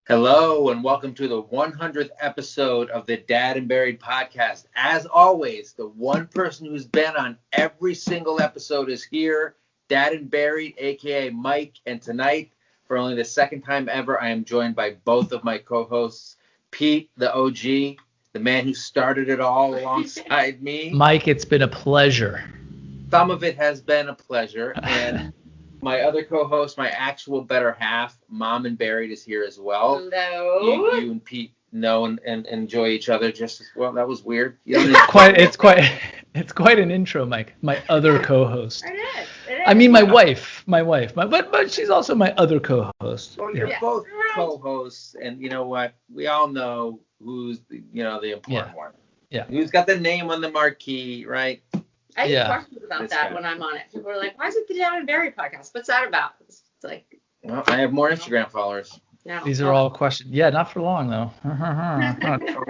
Hello and welcome to the 100th episode of the Dad and Buried podcast. As always, the one person who's been on every single episode is here, Dad and Buried, aka Mike. And tonight, for only the second time ever, I am joined by both of my co-hosts, Pete, the OG, the man who started it all alongside me. Mike, it's been a pleasure. Some of it has been a pleasure, and my other co-host, my actual better half, Mom and Buried, is here as well. Hello. You and Pete know and enjoy each other just as well. That was weird. It's quite an intro, Mike. My other co-host. It is. I mean, my wife, but she's also my other co-host. Well, you're both co-hosts, and you know what? We all know who's the important one. Yeah. Who's got the name on the marquee, right? I get questions about that when I'm on it. People are like, "Why is it the Dad and Buried podcast? What's that about?" It's like, well, I have more Instagram followers. No. These are all questions. Yeah, not for long though.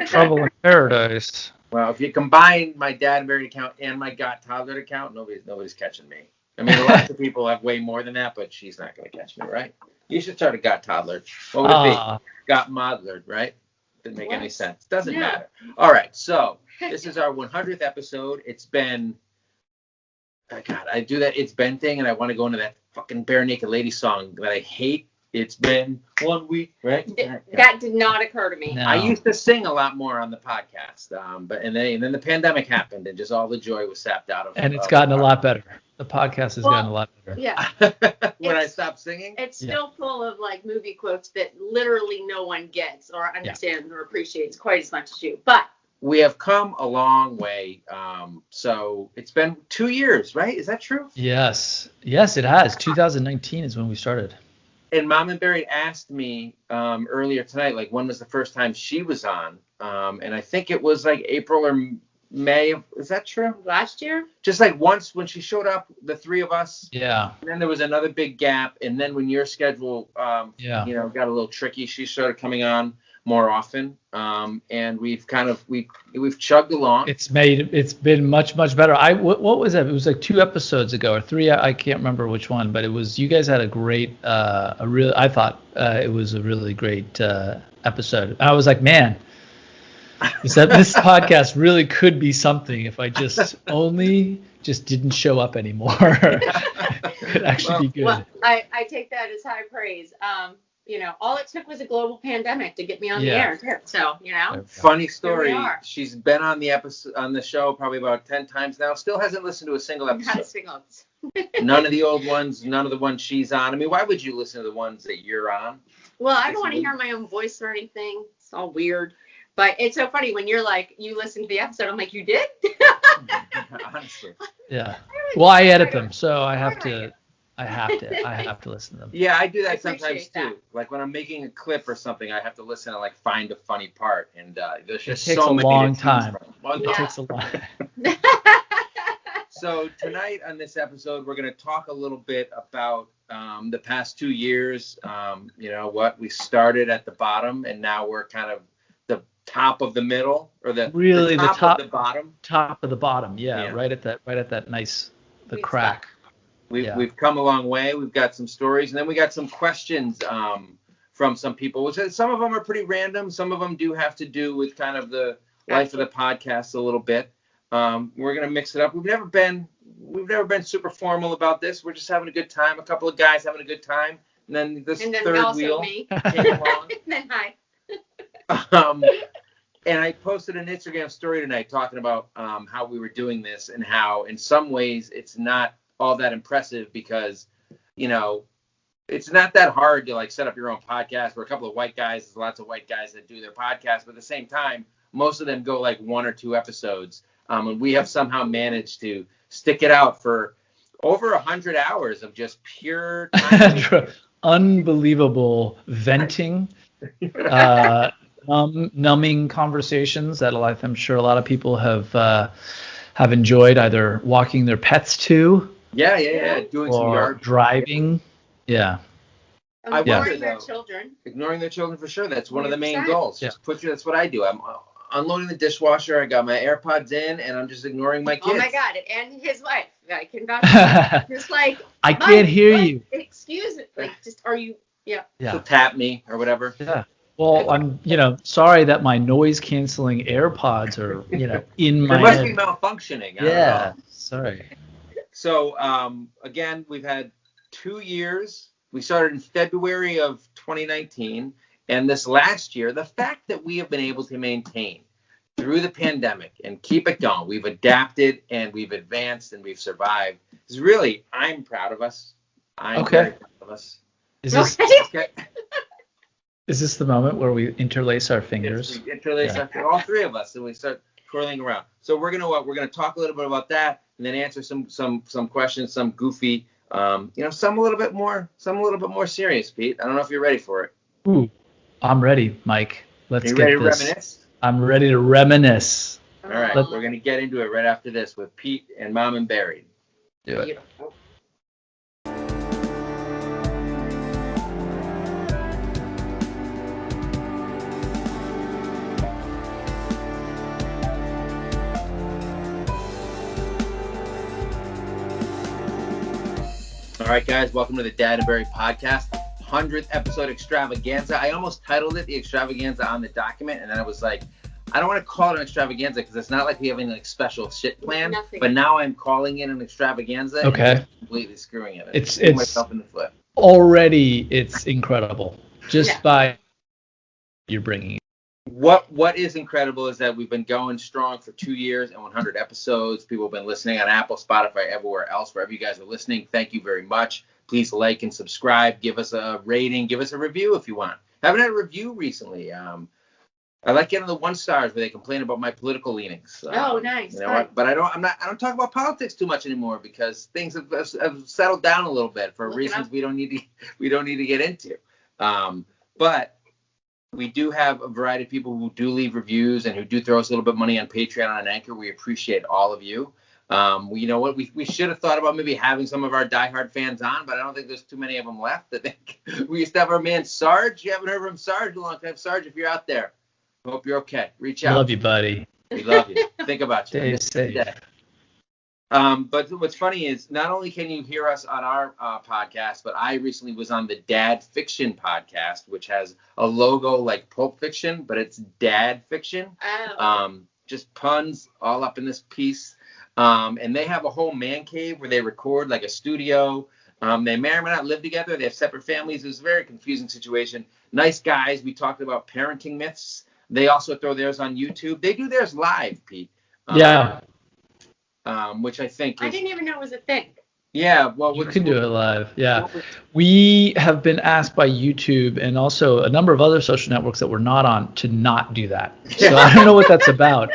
Trouble in paradise. Well, if you combine my Dad and Buried account and my Got Toddler account, nobody's catching me. I mean, lots of people have way more than that, but she's not going to catch me, right? You should start a Got Toddler. What would it be? Got Moddlered, right? Didn't make any sense. Doesn't matter. All right, so this is our 100th episode. It's been, God, I do that It's Been thing, and I want to go into that fucking Bare Naked Lady song that I hate. It's been 1 week, right? That did not occur to me. No. I used to sing a lot more on the podcast, but then the pandemic happened, and just all the joy was sapped out of it. And it's gotten a lot better. The podcast has gotten a lot better. Yeah. When I stopped singing? It's still full of like movie quotes that literally no one gets or understands or appreciates quite as much as you. But we have come a long way. So it's been 2 years, right? Is that true? Yes, it has. 2019 is when we started. And Mom and Buried asked me earlier tonight, like, when was the first time she was on? And I think it was like April or May. Is that true? last year? Just like once when she showed up, the three of us. Yeah. And then there was another big gap. And then when your schedule, got a little tricky, she started coming on more often. And we've we've chugged along. It's been much better. What was that? It was like 2 episodes ago or 3. I can't remember which one, but it was, you guys had a great I thought it was a really great epised. I was like, man, this podcast really could be something if I just didn't show up anymore. It could actually be good. Well, I take that as high praise. All it took was a global pandemic to get me on the air too. So, Funny story. She's been on the show probably about 10 times now. Still hasn't listened to a single episode. None of the old ones, none of the ones she's on. I mean, why would you listen to the ones that you're on? Well, I don't want to hear my own voice or anything. It's all weird. But it's so funny when you're like, you listen to the episode. I'm like, you did? Honestly. Yeah. Well, I edit them, so I have to listen to them. Yeah, I do that sometimes too. Like when I'm making a clip or something, I have to listen and like find a funny part, and there's just so many. It takes a long time. So tonight on this episode, we're going to talk a little bit about the past 2 years. We started at the bottom, and now we're kind of the top of the middle, or the top of the bottom. Top of the bottom, yeah. Right at that nice crack. We've come a long way. We've got some stories, and then we got some questions from some people. Some of them are pretty random. Some of them do have to do with kind of the life of the podcast a little bit. We're gonna mix it up. We've never been super formal about this. We're just having a good time. A couple of guys having a good time, and then third wheel me. came along. And then hi. And I posted an Instagram story tonight talking about how we were doing this and how in some ways it's not all that impressive because, it's not that hard to like set up your own podcast. We're a couple of white guys. There's lots of white guys that do their podcast, but at the same time, most of them go like 1 or 2 episodes. And we have somehow managed to stick it out for over 100 hours of just pure time. Unbelievable venting, numbing conversations that I'm sure a lot of people have enjoyed, either walking their pets to. Yeah. Doing some yard driving. Yeah. Ignoring their children. Ignoring their children for sure. That's one of the main goals. Yeah. That's what I do. I'm unloading the dishwasher. I got my AirPods in, and I'm just ignoring my kids. Oh my God! And his wife. I can vouch. Just like I can't hear you. Excuse me. Like, just are you? Yeah. So tap me or whatever. Yeah. Well, I'm, sorry that my noise canceling AirPods are, in my They must head. be malfunctioning. I don't Yeah, know. sorry. So, again, we've had 2 years. We started in February of 2019. And this last year, the fact that we have been able to maintain through the pandemic and keep it going, we've adapted and we've advanced and we've survived, is really, I'm proud of us. I'm very proud of us. Is this Okay. is this the moment where we interlace our fingers? We interlace all three of us, and we start twirling around. So we're gonna talk a little bit about that, and then answer some questions, some goofy, some a little bit more serious. Pete, I don't know if you're ready for it. Ooh, I'm ready, Mike. Let's you get ready this. To reminisce? I'm ready to reminisce. All right, we're gonna get into it right after this with Pete and Mom and Barry. Do it. Beautiful. All right, guys, welcome to the Dad and Barry podcast, 100th episode extravaganza. I almost titled it the extravaganza on the document, and then I was like, I don't want to call it an extravaganza because it's not like we have any like special shit planned. Nothing. But now I'm calling it an extravaganza. Okay. And I'm completely screwing it. It's myself in the foot. Already, it's incredible just by you're bringing. What is incredible is that we've been going strong for 2 years and 100 episodes. People have been listening on Apple, Spotify, everywhere else, wherever you guys are listening. Thank you very much. Please like and subscribe. Give us a rating. Give us a review if you want. Haven't had a review recently. I like getting the 1 stars where they complain about my political leanings. Nice. You know what? But I don't talk about politics too much anymore because things have settled down a little bit for reasons we don't need to get into. But we do have a variety of people who do leave reviews and who do throw us a little bit of money on Patreon and Anchor. We appreciate all of you. You know what? We should have thought about maybe having some of our diehard fans on, but I don't think there's too many of them left. I think we used to have our man Sarge. You haven't heard from Sarge in a long time. Sarge, if you're out there, hope you're okay. Reach out. Love you, buddy. We love you. Think about you. Stay safe. But what's funny is not only can you hear us on our podcast, but I recently was on the Dad Fiction podcast, which has a logo like Pulp Fiction, but it's Dad Fiction. Oh. Just puns all up in this piece. And they have a whole man cave where they record like a studio. They may or may not live together. They have separate families. It was a very confusing situation. Nice guys. We talked about parenting myths. They also throw theirs on YouTube. They do theirs live, Pete. Which I think is, I didn't even know it was a thing. Yeah, well, you can do it live. Yeah, we have been asked by YouTube and also a number of other social networks that we're not on to not do that. So I don't know what that's about.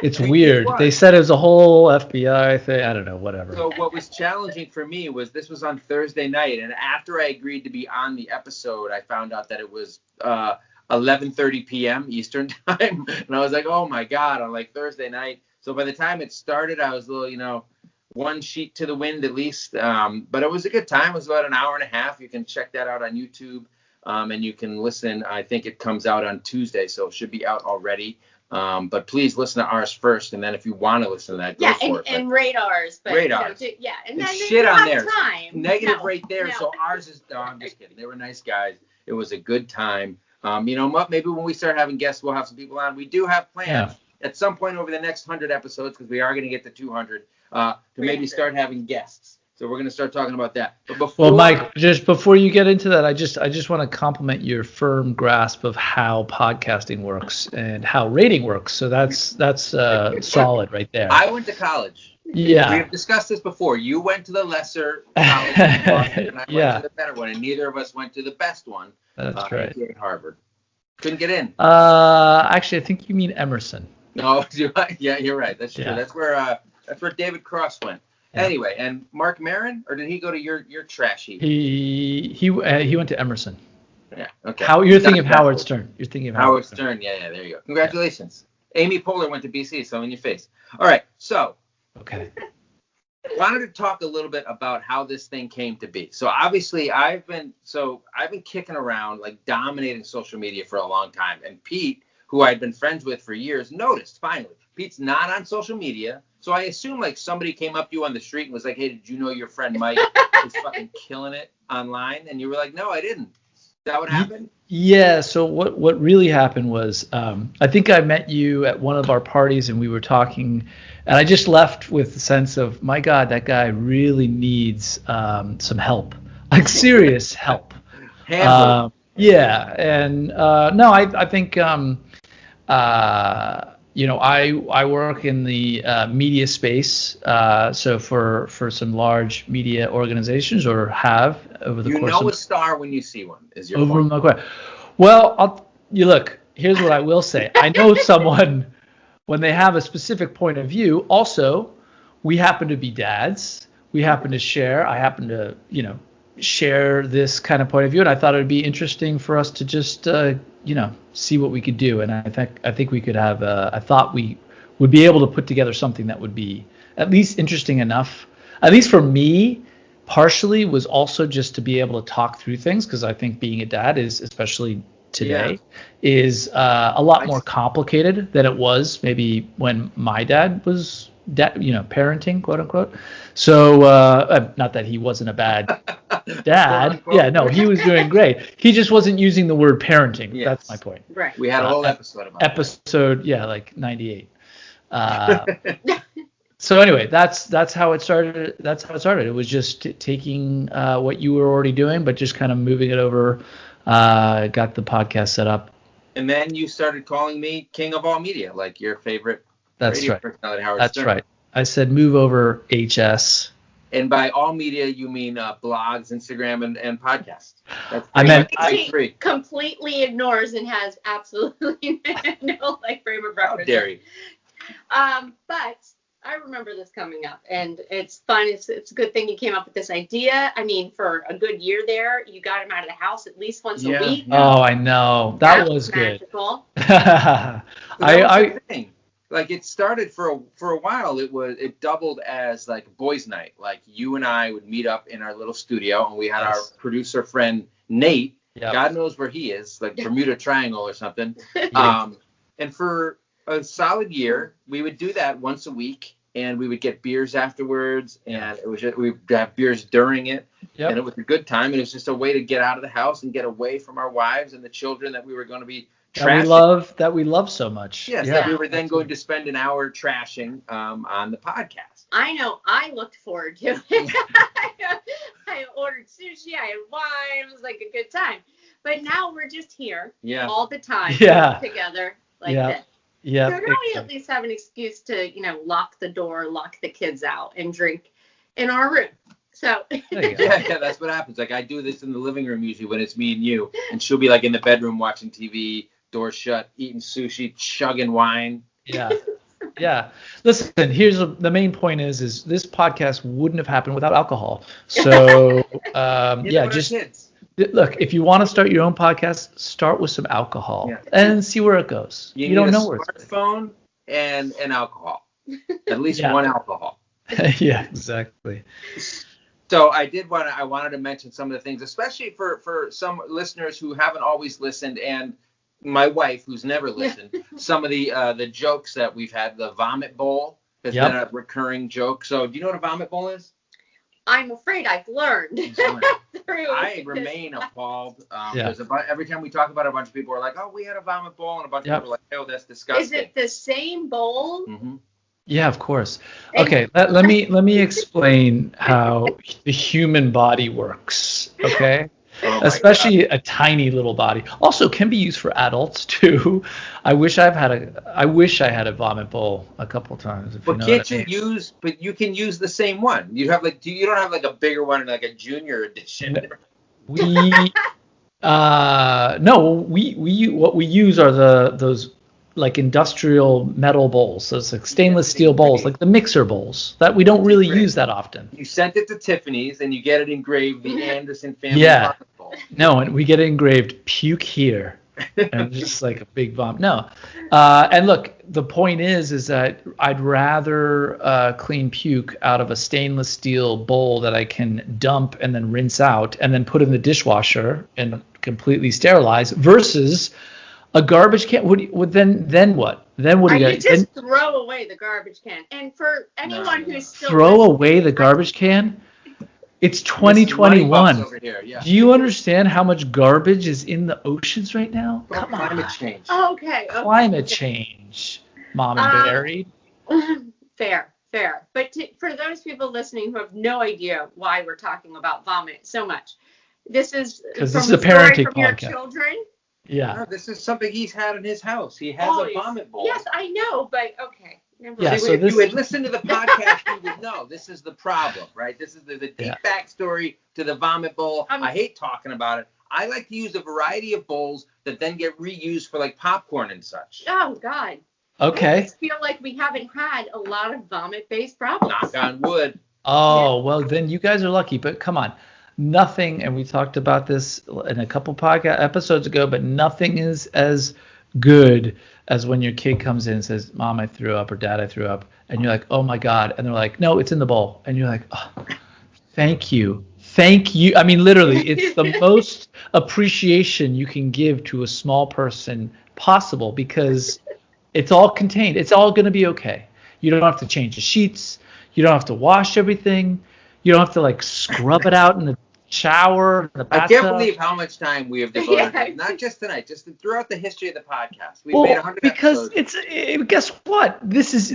It's weird. They said it was a whole FBI thing. I don't know, whatever. So what was challenging for me was this was on Thursday night, and after I agreed to be on the episode, I found out that it was 11:30 p.m. Eastern time, and I was like, oh my God, on like Thursday night. So by the time it started, I was a little, one sheet to the wind at least. But it was a good time. It was about an hour and a half. You can check that out on YouTube, and you can listen. I think it comes out on Tuesday, so it should be out already. But please listen to ours first, and then if you want to listen to that, go for it. And rate ours. But, rate ours. And then shit on there. Negative right there. No. So ours is. No, I'm just kidding. They were nice guys. It was a good time. Maybe when we start having guests, we'll have some people on. We do have plans at some point over the next 100 episodes, because we are going to get to 200, to maybe start having guests. So we're going to start talking about that. But before, Mike, just before you get into that, I just want to compliment your firm grasp of how podcasting works and how rating works. So that's solid right there. I went to college. Yeah. We've discussed this before. You went to the lesser college in Boston, and I went to the better one, and neither of us went to the best one. That's right. Here at Harvard. Couldn't get in. Actually, I think you mean Emerson. No, do I? Yeah, you're right. That's true. Yeah. That's where David Cross went. Yeah. Anyway, and Mark Maron, or did he go to your trash heap? He went to Emerson. Yeah. Okay. You're thinking of Howard Stern. You're thinking of Howard Stern. Yeah. There you go. Congratulations. Yeah. Amy Poehler went to BC, so in your face. All right. So. Okay. Wanted to talk a little bit about how this thing came to be. So obviously I've been kicking around, like dominating social media for a long time. And Pete, who I'd been friends with for years, noticed finally Pete's not on social media. So I assume like somebody came up to you on the street and was like, hey, did you know your friend Mike is fucking killing it online? And you were like, no, I didn't. that what happened? Yeah. So what really happened was, I think I met you at one of our parties and we were talking, and I just left with the sense of, my God, that guy really needs some help, like serious help. Yeah. And no, I think I work in the media space, so for some large media organizations, or have over the course of a star when you see one, is your over point. my career. Well, look. Here's what I will say. I know someone when they have a specific point of view. Also, we happen to be dads. We happen to share. I happen to share this kind of point of view, and I thought it would be interesting for us to just see what we could do. And I think we could have. I thought we would be able to put together something that would be at least interesting enough. At least for me, partially was also just to be able to talk through things, because I think being a dad is, especially today, is a lot more complicated than it was maybe when my dad was parenting, quote unquote. So not that he wasn't a bad dad. Yeah, no, he was doing great. He just wasn't using the word parenting. Yes. That's my point. Right. We had a whole episode about that. Like 98. So anyway, that's how it started. It was just taking what you were already doing, but just kind of moving it over. Got the podcast set up. And then you started calling me King of All Media, like your favorite. That's right. That's right. I said move over, HS. And by all media, you mean blogs, Instagram, and podcasts. He completely ignores and has absolutely no frame of reference. How dare you? But I remember this coming up, and it's fun. It's a good thing you came up with this idea. I mean, for a good year there, you got him out of the house at least once a week. Oh, I know. That was magical. Good. I thing. Like, it started for a while. It doubled as like boys' night. Like, you and I would meet up in our little studio, and we had our producer friend Nate. Yep. God knows where he is, like Bermuda Triangle or something. And for a solid year, we would do that once a week, and we would get beers afterwards, and we'd have beers during it. Yep. And it was a good time, and it was just a way to get out of the house and get away from our wives and the children that we were going to be trashing. That we love so much. Yes, that we were then going to spend an hour trashing on the podcast. I know. I looked forward to it. I ordered sushi. I had wine. It was like a good time. But now we're just here all the time together like this. Yeah. So now we at least have an excuse to, lock the door, lock the kids out, and drink in our room. So yeah, that's what happens. Like, I do this in the living room usually when it's me and you, and she'll be like in the bedroom watching TV, door shut, eating sushi, chugging wine. Yeah. Listen, here's the main point is this podcast wouldn't have happened without alcohol. So just look, if you want to start your own podcast, start with some alcohol and see where it goes. You don't know where it's going. Smartphone and alcohol. At least one alcohol. Yeah, exactly. So I wanted to mention some of the things, especially for some listeners who haven't always listened, and my wife who's never listened. Some of the jokes that we've had. The vomit bowl has been a recurring joke. So do you know what a vomit bowl is? I'm afraid I've learned. I remain appalled. Every time we talk about it, a bunch of people are like, "Oh, we had a vomit bowl," and a bunch of people are like, "Oh, that's disgusting." Is it the same bowl? Mm-hmm. Yeah, of course. Okay, let me explain how the human body works. Okay. Especially a tiny little body. Also can be used for adults too. I wish I had a vomit bowl a couple times. But you can use the same one. You don't have like a bigger one, like a junior edition. What we use are those like industrial metal bowls, those like stainless steel bowls, like the mixer bowls that we don't really use that often. You sent it to Tiffany's and you get it engraved, the Anderson family vomit bowl. No, and we get it engraved, puke here, and just like a big vomit. No, and look, the point is that I'd rather clean puke out of a stainless steel bowl that I can dump and then rinse out and then put in the dishwasher and completely sterilize versus a garbage can. Then what? Then what do you guys? Just throw away the garbage can. And for anyone who's still throw away the garbage can. It's 2021. Over here, yeah. Do you understand how much garbage is in the oceans right now? Come on. Climate change. Okay. Climate change. Mom and buried. Fair. But for those people listening who have no idea why we're talking about vomit so much, this is because this is a parenting from podcast. Your children. Yeah. No, this is something he's had in his house. He has a vomit bowl. Yes, I know, but okay. Yeah, so if you would listen to the podcast, you would know this is the problem, right? This is the deep backstory to the vomit bowl. I hate talking about it. I like to use a variety of bowls that then get reused for like popcorn and such. Oh, God. Okay. I just feel like we haven't had a lot of vomit-based problems. Knock on wood. Oh, well, then you guys are lucky. But come on. Nothing, and we talked about this in a couple podcast episodes ago, but nothing is as good as when your kid comes in and says, Mom, I threw up, or Dad, I threw up. And you're like, oh, my God. And they're like, no, it's in the bowl. And you're like, oh, thank you. Thank you. I mean, literally, it's the most appreciation you can give to a small person possible because it's all contained. It's all going to be okay. You don't have to change the sheets. You don't have to wash everything. You don't have to, like, scrub it out in the shower, the bathtub. I can't believe how much time we have devoted, not just tonight, just throughout the history of the podcast. We've made 100 because episodes. Guess what? This is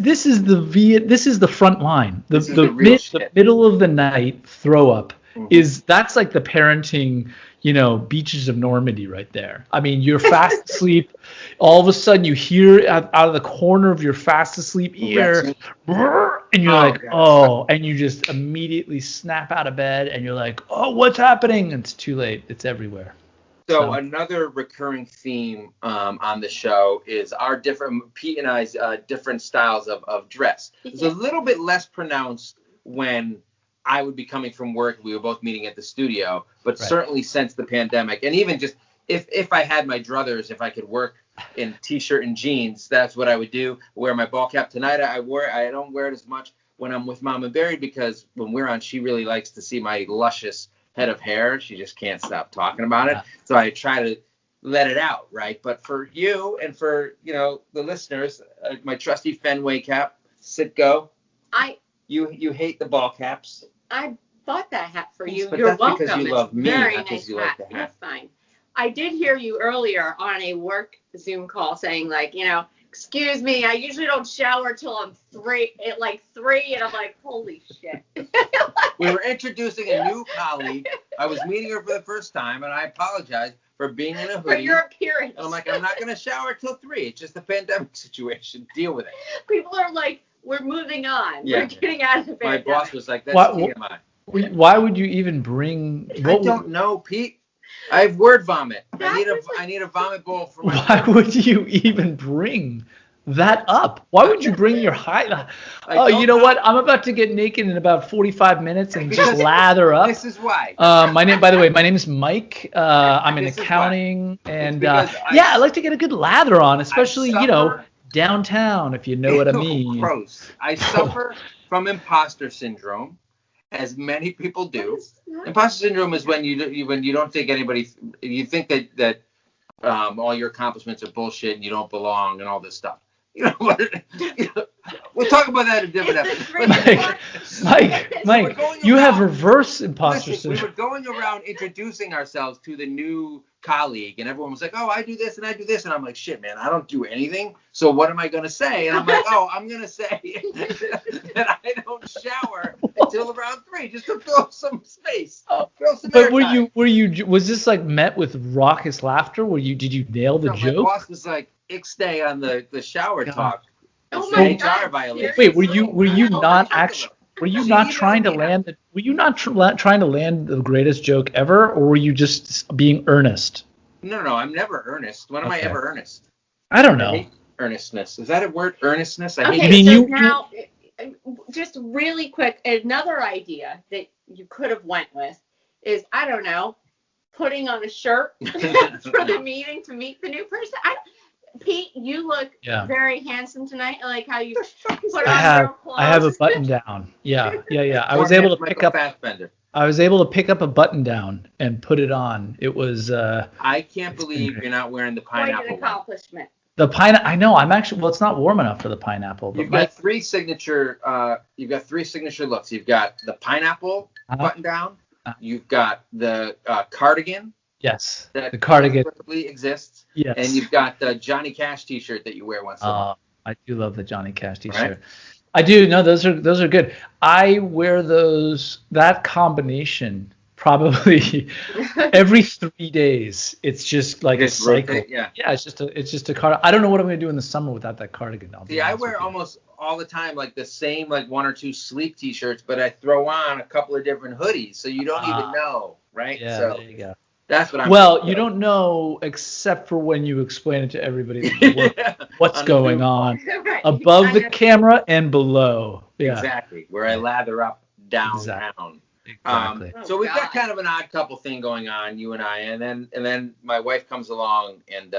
the front line. The middle of the night throw up that's like the parenting, beaches of Normandy right there. I mean, you're fast asleep. All of a sudden you hear out of the corner of your fast asleep ear, and you're and you just immediately snap out of bed and you're like, oh, what's happening? And it's too late. It's everywhere. So another recurring theme on the show is our Pete and I's different styles of dress. It's a little bit less pronounced when I would be coming from work. We were both meeting at the studio, but certainly since the pandemic, and even just if I had my druthers, if I could work in t-shirt and jeans, that's what I would do. Wear my ball cap. Tonight I don't wear it as much when I'm with Mom and Barry because when we're on, she really likes to see my luscious head of hair. She just can't stop talking about it. So I try to let it out, right? But for you and for the listeners, my trusty Fenway cap, Sitco. You hate the ball caps. I bought that hat for you. But You're that's welcome. because you love me, very not because nice you hat. like the hat. That's fine. I did hear you earlier on a work Zoom call saying excuse me, I usually don't shower till I'm 3, and I'm like, holy shit. We were introducing a new colleague. I was meeting her for the first time, and I apologize for being in a hoodie. For your appearance. And I'm like, I'm not going to shower till 3. It's just a pandemic situation. Deal with it. People are like, we're moving on. Yeah. We're getting out of the pandemic. My boss was like, that's TMI. Why would you even bring... I don't know, Pete. I have word vomit. I need a vomit bowl for my... Why would you even bring that up? Why would you bring your high... Oh, you know what? I'm about to get naked in about 45 minutes and just lather up. This is why. By the way, my name is Mike. I'm in accounting. And I like to get a good lather on, especially, downtown, if you know what I mean. Gross. I suffer from imposter syndrome, as many people do. Imposter syndrome is when you don't think anybody, you think that all your accomplishments are bullshit and you don't belong and all this stuff. We'll talk about that in a different episode. Mike, you have reverse imposter syndrome. We were going around introducing ourselves to the new colleague, and everyone was like, oh, I do this and I do this. And I'm like, shit, man, I don't do anything. So what am I going to say? And I'm like, I'm going to say that I don't shower until around 3 just to fill some space. Fill some but was this like met with raucous laughter? Did you nail the joke? My boss was like, Ixday on the shower talk. Oh my God. HR violation. Wait, were you not trying to land the greatest joke ever, or were you just being earnest? No, I'm never earnest. When am I ever earnest? I don't know. Earnestness. Is that a word? Earnestness? Now, just really quick, another idea that you could have went with is, I don't know, putting on a shirt for the meeting to meet the new person. Pete, you look very handsome tonight. I like how you put on your clothes. I have a button down. Yeah. I was able to pick up. I was able to pick up a button down and put it on. It was. I can't believe you're not wearing the pineapple. Quite an accomplishment. The pineapple. I know. I'm actually. Well, it's not warm enough for the pineapple. But You've got three signature. You've got three signature looks. You've got the pineapple button down. You've got the cardigan. Yes. That the cardigan exists. Yes. And you've got the Johnny Cash T-shirt that you wear once in a while. I do love the Johnny Cash T-shirt. Right? I do. No, those are good. I wear that combination probably every 3 days. It's just like a cycle. Rotate, yeah. It's just a card. I don't know what I'm gonna do in the summer without that cardigan. See, I wear almost all the time like the same like one or two sleep T-shirts, but I throw on a couple of different hoodies, so you don't even know, right? Yeah, so there you go. That's what I'm. Well, you don't know except for when you explain it to everybody what's going on Right. above the camera and below. Yeah. Exactly, where I lather up downtown. Exactly. So we've got kind of an odd couple thing going on, you and I, and then my wife comes along, and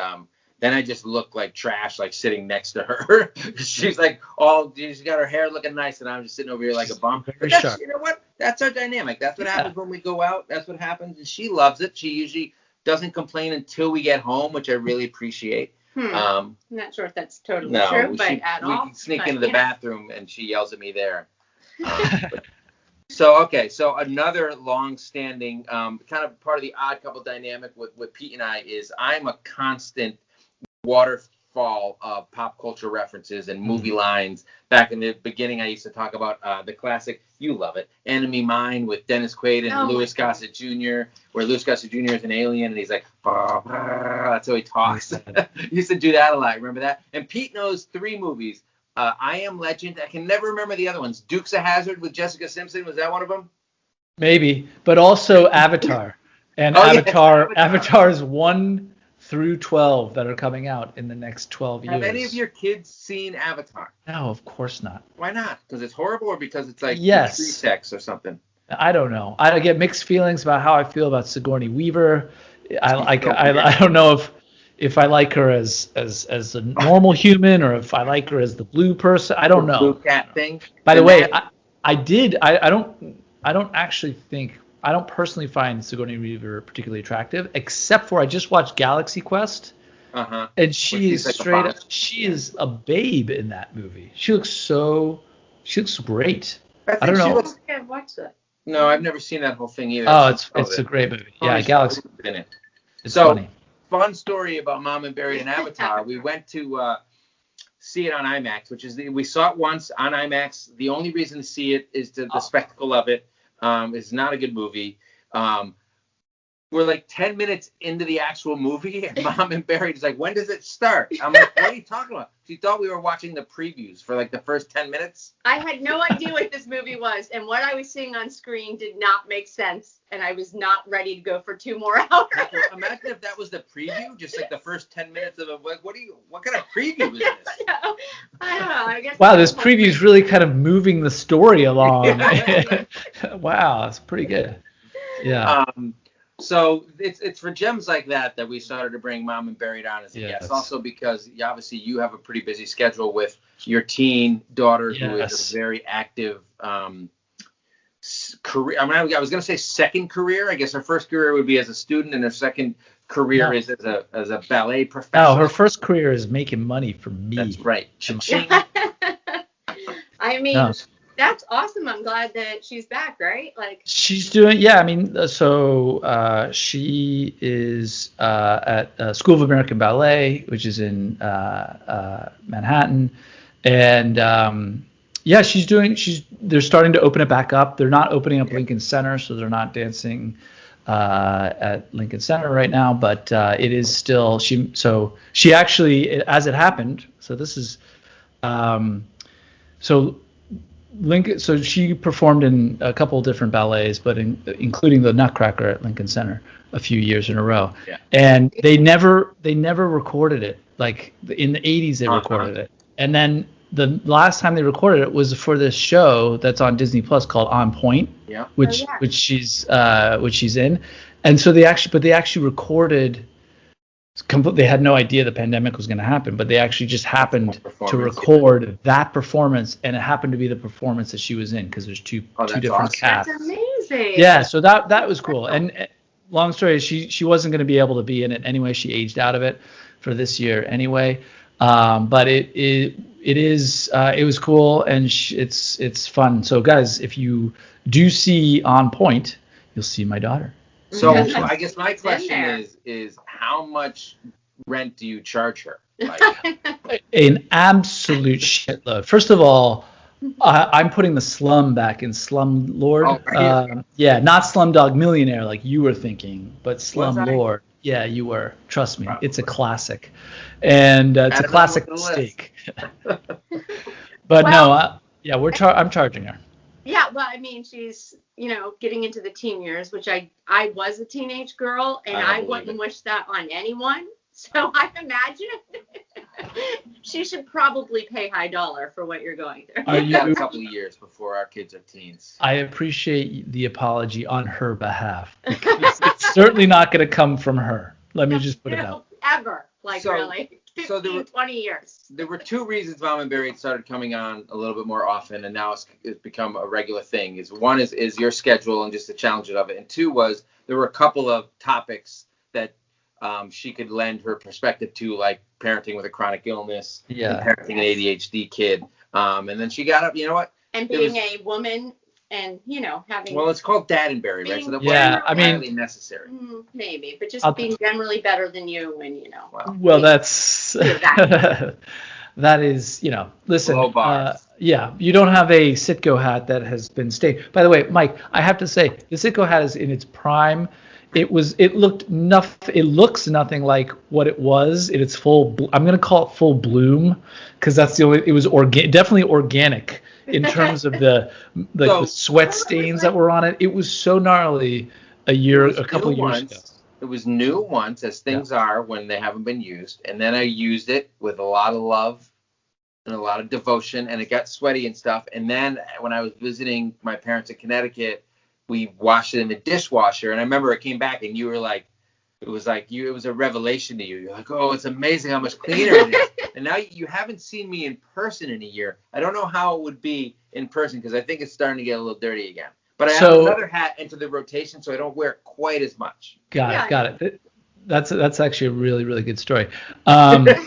then I just look like trash, like sitting next to her. She's like, she's got her hair looking nice, and I'm just sitting over here like a bum. But you know what? That's our dynamic. That's what happens when we go out. That's what happens, and she loves it. She usually doesn't complain until we get home, which I really appreciate. I'm not sure if that's totally true, but we all. Sneak into the bathroom, and she yells at me there. So another long-standing kind of part of the odd couple dynamic with Pete and I is I'm a constant waterfall of pop culture references and movie lines. Back in the beginning, I used to talk about the classic, you love it, Enemy Mine with Dennis Quaid and Louis Gossett Jr., where Louis Gossett Jr. is an alien, and he's like, that's how he talks. Used to do that a lot. Remember that? And Pete knows 3 movies. I Am Legend. I can never remember the other ones. Dukes of Hazzard with Jessica Simpson. Was that one of them? Maybe, but also Avatar. And Avatar's 1 through 12 that are coming out in the next 12 years. Have any of your kids seen Avatar? No, of course not. Why not? Because it's horrible, or because it's like yes. free sex or something? I don't know. I get mixed feelings about how I feel about Sigourney Weaver. I don't know if I like her as a normal human, or if I like her as the blue person. I don't know. Blue cat thing. By the way, I don't personally find Sigourney Weaver particularly attractive, except for I just watched Galaxy Quest. And she is she is a babe in that movie. She looks great. I don't know. I've watched that. No, I've never seen that whole thing either. Oh, it's a great movie. Yeah, Galaxy. In it. It's funny. Fun story about Mom and Buried in Avatar. We went to see it on IMAX, we saw it once on IMAX. The only reason to see it is the spectacle of it. It's not a good movie. We're like 10 minutes into the actual movie, and Mom and Buried is like, when does it start? I'm like, what are you talking about? She thought we were watching the previews for like the first 10 minutes. I had no idea what this movie was, and what I was seeing on screen did not make sense, and I was not ready to go for 2 more hours. Imagine if that was the preview, just like the first 10 minutes of it. What kind of preview is this? No, I don't know. I guess. Wow, this preview is really kind of moving the story along. Wow, that's pretty good. Yeah. So it's for gems like that we started to bring Mom and Buried on as a guest. Also because obviously you have a pretty busy schedule with your teen daughter who is a very active career. I mean, I was going to say second career. I guess her first career would be as a student, and her second career is as a ballet professor. No, her first career is making money for me. That's right. I mean, that's awesome. I'm glad that she's back, right? Like she's doing, yeah. I mean, so she is at School of American Ballet, which is in Manhattan, and they're starting to open it back up. They're not opening up Lincoln Center, so they're not dancing at Lincoln Center right now, but it is still she actually, as it happened. So this is Lincoln. So she performed in a couple of different ballets, but including the Nutcracker at Lincoln Center a few years in a row. Yeah. And they never recorded it. Like in the 80s, they recorded it, and then the last time they recorded it was for this show that's on Disney Plus called On Point, which she's in, and so they actually recorded. They had no idea the pandemic was going to happen, but they actually just happened to record that performance, and it happened to be the performance that she was in because there's two different casts. That's amazing. Yeah, so that was cool. And long story, she wasn't going to be able to be in it anyway. She aged out of it for this year anyway. But it was cool, and it's fun. So guys, if you do see On Point, you'll see my daughter. So I guess my question is how much rent do you charge her? Like, an absolute shitload. First of all, I'm putting the slum back in Slumlord. Yeah, not Slumdog Millionaire like you were thinking, but Slumlord. Yeah, you were. Trust me, probably. It's a classic, and it's a classic mistake. But well, no, I'm charging her. Yeah, well, I mean, she's getting into the teen years, which I was a teenage girl, and I wouldn't wish that on anyone. So I imagine she should probably pay high dollar for what you're going through. You got a couple of years before our kids are teens. I appreciate the apapology on her behalf. It's certainly not going to come from her. Let me just put it out. Ever. Really. 15, 20 years. There were two reasons Mom and Barry started coming on a little bit more often, and now it's become a regular thing. One is your schedule and just the challenge of it. And two was there were a couple of topics that she could lend her perspective to, like parenting with a chronic illness, and parenting an ADHD kid. And then she got up, you know what? And being a woman and, having... Well, it's called Dad and Barry, right? So that wasn't really necessary. Maybe, but just being generally better than you and, Well, that's... that is, listen, you don't have a Sitco hat that has been stained. By the way, Mike, I have to say, the Sitco hat is in its prime. It looks nothing like what it was in its full. I'm going to call it full bloom because that's the only. It was definitely organic in terms of the sweat stains that were on it. It was so gnarly a couple of years ago. It was new once, as things are when they haven't been used, and then I used it with a lot of love and a lot of devotion, and it got sweaty and stuff. And then when I was visiting my parents in Connecticut, we washed it in the dishwasher, and I remember it came back, and you were like, it was a revelation to you. You're like, oh, it's amazing how much cleaner it is. And now you haven't seen me in person in a year. I don't know how it would be in person because I think it's starting to get a little dirty again. But I have another hat into the rotation, so I don't wear it quite as much. Got it. That's actually a really, really good story. But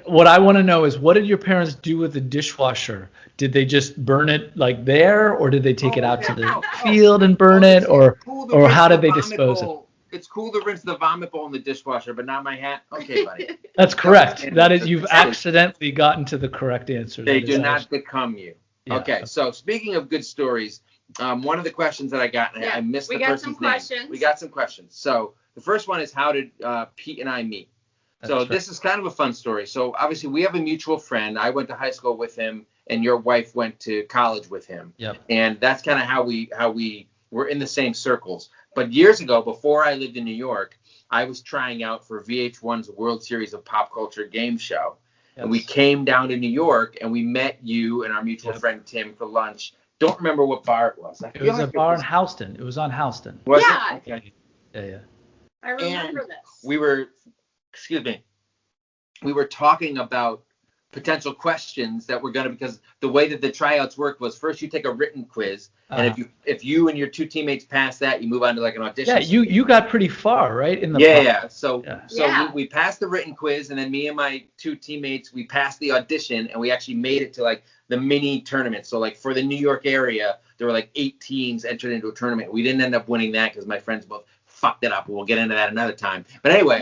what I want to know is, what did your parents do with the dishwasher? Did they just burn it like there, or did they take it out to the field and burn it, or how did they dispose of it? It's cool to rinse the vomit bowl in the dishwasher, but not my hat. Okay, buddy. That's correct. That is, you've accidentally gotten to the correct answer. They do not become you. Yeah. Okay, so speaking of good stories, one of the questions that I got, and I missed the person's name. We got some questions. So the first one is, how did Pete and I meet? This is kind of a fun story. So obviously we have a mutual friend. I went to high school with him, and your wife went to college with him. Yep. And that's kind of how we were in the same circles. But years ago, before I lived in New York, I was trying out for VH1's World Series of Pop Culture game show. Yes. And we came down to New York, and we met you and our mutual friend Tim for lunch. Don't remember what bar it was. It was a bar in Houston. It was on Houston. Was it? Okay. Yeah. I remember this. We were talking about potential questions that were going to, because the way that the tryouts worked was first you take a written quiz, and if you and your two teammates pass that, you move on to like an audition. Yeah, you got pretty far, right? In the So we passed the written quiz, and then me and my two teammates, we passed the audition, and we actually made it to like the mini tournament. So like for the New York area, there were like 8 teams entered into a tournament. We didn't end up winning that because my friends both fucked it up. We'll get into that another time. But anyway,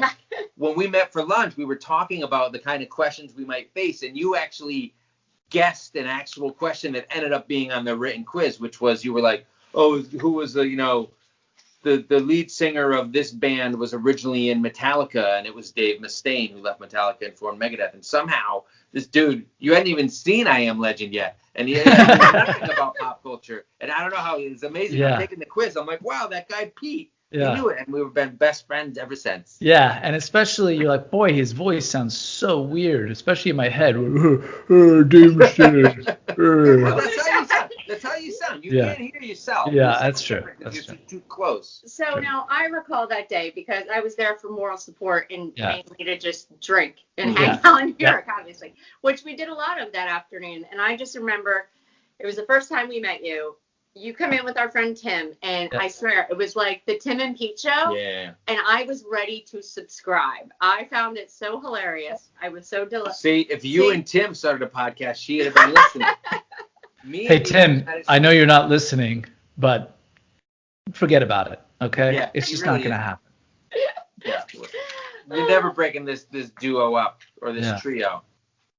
when we met for lunch, we were talking about the kind of questions we might face, and you actually guessed an actual question that ended up being on the written quiz, which was, you were like, oh, who was the lead singer of this band was originally in Metallica, and it was Dave Mustaine, who left Metallica and formed Megadeth. And somehow this dude, you hadn't even seen I Am Legend yet, and he hadn't known nothing about pop culture. And I don't know how, it's amazing. Yeah. I'm taking the quiz. I'm like, wow, that guy Pete. Yeah. We knew it, and we've been best friends ever since. Yeah, and especially you're like, boy, his voice sounds so weird, especially in my head. Dave Mustaine. Well, that's how you sound. You can't hear yourself. Yeah, that's true. You're too close. So now I recall that day because I was there for moral support and mainly to just drink and hang out in New York, obviously, which we did a lot of that afternoon. And I just remember it was the first time we met you. you come in with our friend Tim, and Yeah. I swear it was like the Tim and Pete show. Yeah. And I was ready to subscribe. I found it so hilarious. I was so delighted. See, if you and Tim started a podcast, she'd have been listening. Hey, Tim, I know you're not listening, but forget about it, okay? Yeah, it's he just really not going to is. happen. Yeah. You're never breaking this duo up or this Yeah. trio.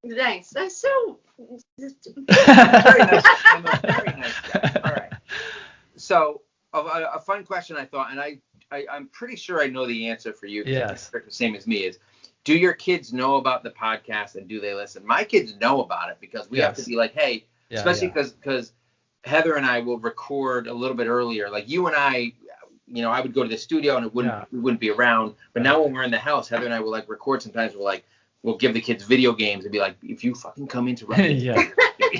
Thanks. That's so. Very nice. I'm a very nice guy. All right. So a fun question I thought, and I'm pretty sure I know the answer for you. Yes. The same as me is, do your kids know about the podcast and do they listen? My kids know about it because we have to be like, hey, especially because Heather and I will record a little bit earlier. Like you and I, I would go to the studio and we wouldn't be around. But now when we're in the house, Heather and I will like record sometimes. We'll give the kids video games and be like, if you fucking come into yeah.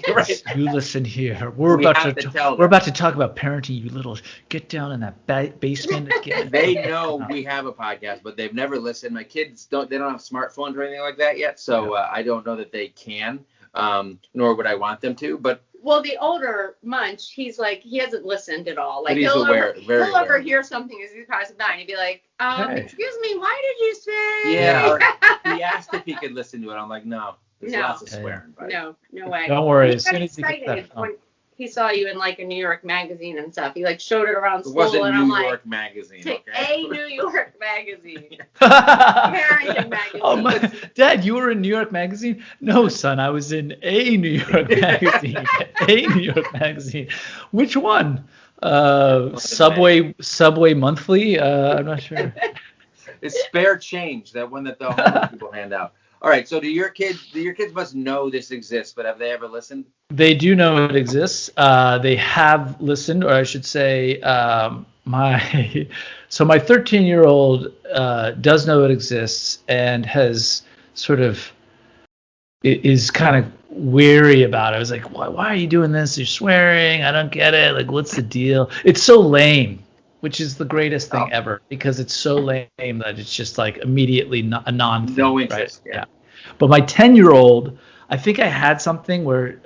right. You listen here. We're about to talk about parenting. You little get down in that basement. They know we have a podcast, but they've never listened. My kids don't have smartphones or anything like that yet, so I don't know that they can, nor would I want them to. But well, the older Munch, he's like, he hasn't listened at all. Like he's aware, he'll overhear something as he's passing by and he'd be like, excuse me, why did you say? Yeah, or he asked if he could listen to it. I'm like, no. There's lots of swearing. Buddy. No way. Don't worry. He got excited when he saw you in like a New York magazine and stuff. He like showed it around school. It wasn't and New York magazine. Okay. A New York magazine. Parenting magazine. Oh my, Dad, you were in New York magazine? No, son, I was in a New York magazine. A New York magazine. Which one? Subway Monthly? I'm not sure. It's Spare Change, that one that the homeless people hand out. All right, so do your kids must know this exists, but have they ever listened? They do know it exists. They have listened, or I should say, my 13-year-old does know it exists and has sort of is kind of wary about it. I was like, why are you doing this? You're swearing. I don't get it. Like, what's the deal? It's so lame, which is the greatest thing ever because it's so lame that it's just like immediately a non-thing. No interest. Right? Yeah. But my 10-year-old, I think I had something where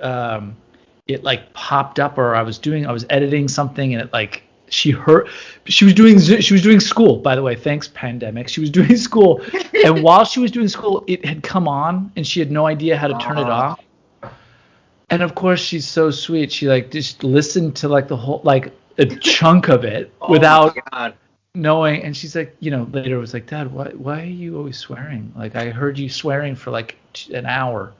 it like popped up, or I was editing something, and it like she was doing school. By the way, thanks pandemic. She was doing school, and while she was doing school, it had come on, and she had no idea how to turn it off. And of course, she's so sweet. She like just listened to like the whole like a chunk of it without knowing. And she's like, later was like, Dad, why are you always swearing? Like, I heard you swearing for like an hour.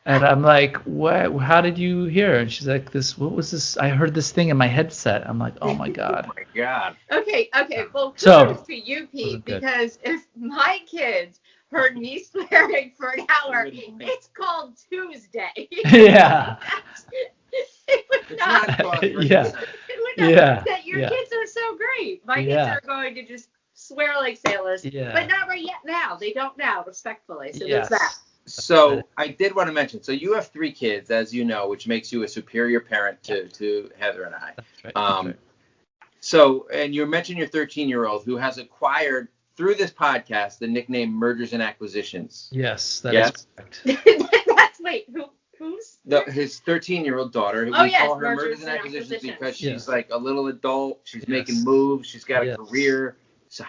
And I'm like, what? How did you hear? And she's like, what was this? I heard this thing in my headset. I'm like, oh my God. Oh my God. Okay. Well, kudos to you, Pete, because if my kids heard me swearing for an hour, it's called Tuesday. Yeah. It would not. Yeah. That your kids are so great. My kids are going to just swear like sailors. Yeah. But not right yet now. They don't now, respectfully. So there's that. So I did want to mention, so you have 3 kids, as you know, which makes you a superior parent to Heather and I. That's right. So, and you mentioned your 13-year-old who has acquired through this podcast the nickname Mergers and Acquisitions. Yes, that is correct. Who's? His 13-year-old daughter. We call her Mergers and Acquisitions because she's like a little adult. She's making moves. She's got a career.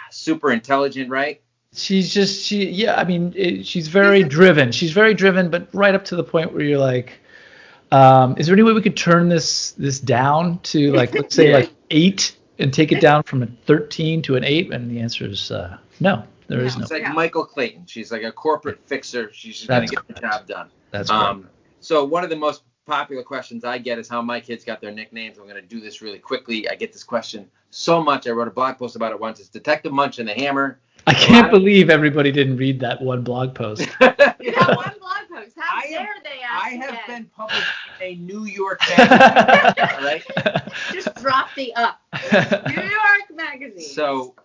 Super intelligent, right? She's just she's very driven. She's very driven, but right up to the point where you're like, is there any way we could turn this down to like, let's say like 8 and take it down from a 13 to an 8? And the answer is no. There is no. It's like Michael Clayton. She's like a corporate fixer. She's just going to get the job done. That's right. So one of the most popular questions I get is how my kids got their nicknames. I'm going to do this really quickly. I get this question so much. I wrote a blog post about it once. It's Detective Munch and the Hammer. I can't believe everybody didn't read that one blog post. One blog post. How dare they ask I have been published in a New York magazine. All right? Just drop the up. New York magazine. So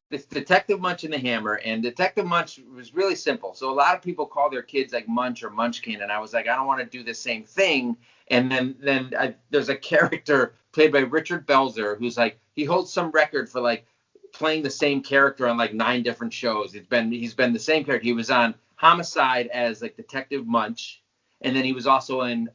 it's Detective Munch and the Hammer, and Detective Munch was really simple. So a lot of people call their kids like Munch or Munchkin, and I was like, I don't want to do the same thing. And then there's a character played by Richard Belzer who's like, he holds some record for like playing the same character on like 9 different shows. He's been the same character. He was on Homicide as like Detective Munch, and then he was also in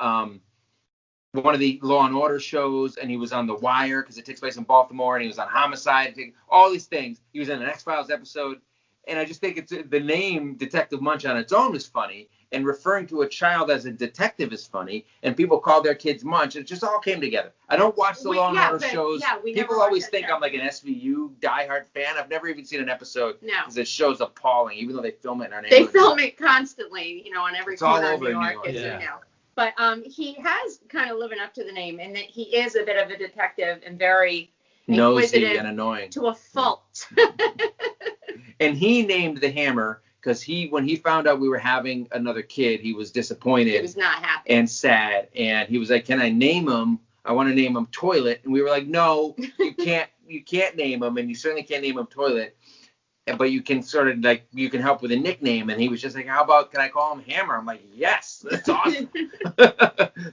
one of the Law and Order shows, and he was on The Wire because it takes place in Baltimore, and he was on Homicide, all these things. He was in an X-Files episode, and I just think it's the name Detective Munch on its own is funny, and referring to a child as a detective is funny, and people call their kids Munch. It just all came together. I don't watch the Law and Order shows. People always think I'm like an SVU diehard fan. I've never even seen an episode because the show's appalling, even though they film it in our neighborhood. They film it constantly, on every corner of New York. Yeah. But he has kind of living up to the name, in that he is a bit of a detective and very nosy and annoying to a fault. And he named the Hammer because when he found out we were having another kid, he was disappointed. He was not happy and sad, and he was like, "Can I name him? I want to name him Toilet." And we were like, "No, you can't. You can't name him, and you certainly can't name him Toilet. But you can sort of you can help with a nickname." And he was just like, "How about, can I call him Hammer?" I'm like, "Yes, that's awesome."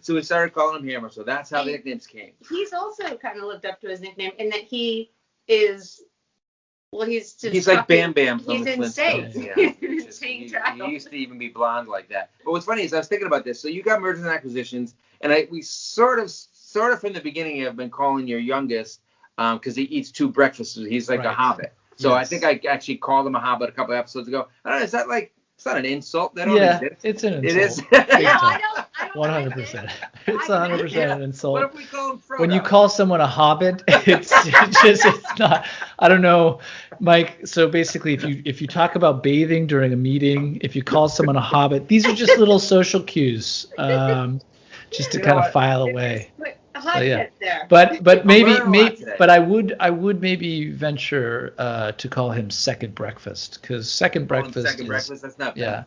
So we started calling him Hammer. So that's how the nicknames came. He's also kind of lived up to his nickname in that he is. Well, he's like Bam Bam from he's the insane. Flintstones. Yeah. He used to even be blonde like that. But what's funny is I was thinking about this. So you got mergers and acquisitions, and we sort of from the beginning have been calling your youngest because he eats 2 breakfasts. He's like a hobbit. So I think I actually called him a hobbit a couple of episodes ago. I don't know. Is that like? It's not an insult. They don't exist. It's an insult. It is. I don't 100%. It's 100% an insult. What if we call him Frodo? When you call someone a hobbit, it's not. I don't know, Mike. So basically, if you talk about bathing during a meeting, if you call someone a hobbit, these are just little social cues, just to kind of file away. So, yeah. But maybe but I would maybe venture to call him Second Breakfast, because Second Breakfast that's not bad. Yeah,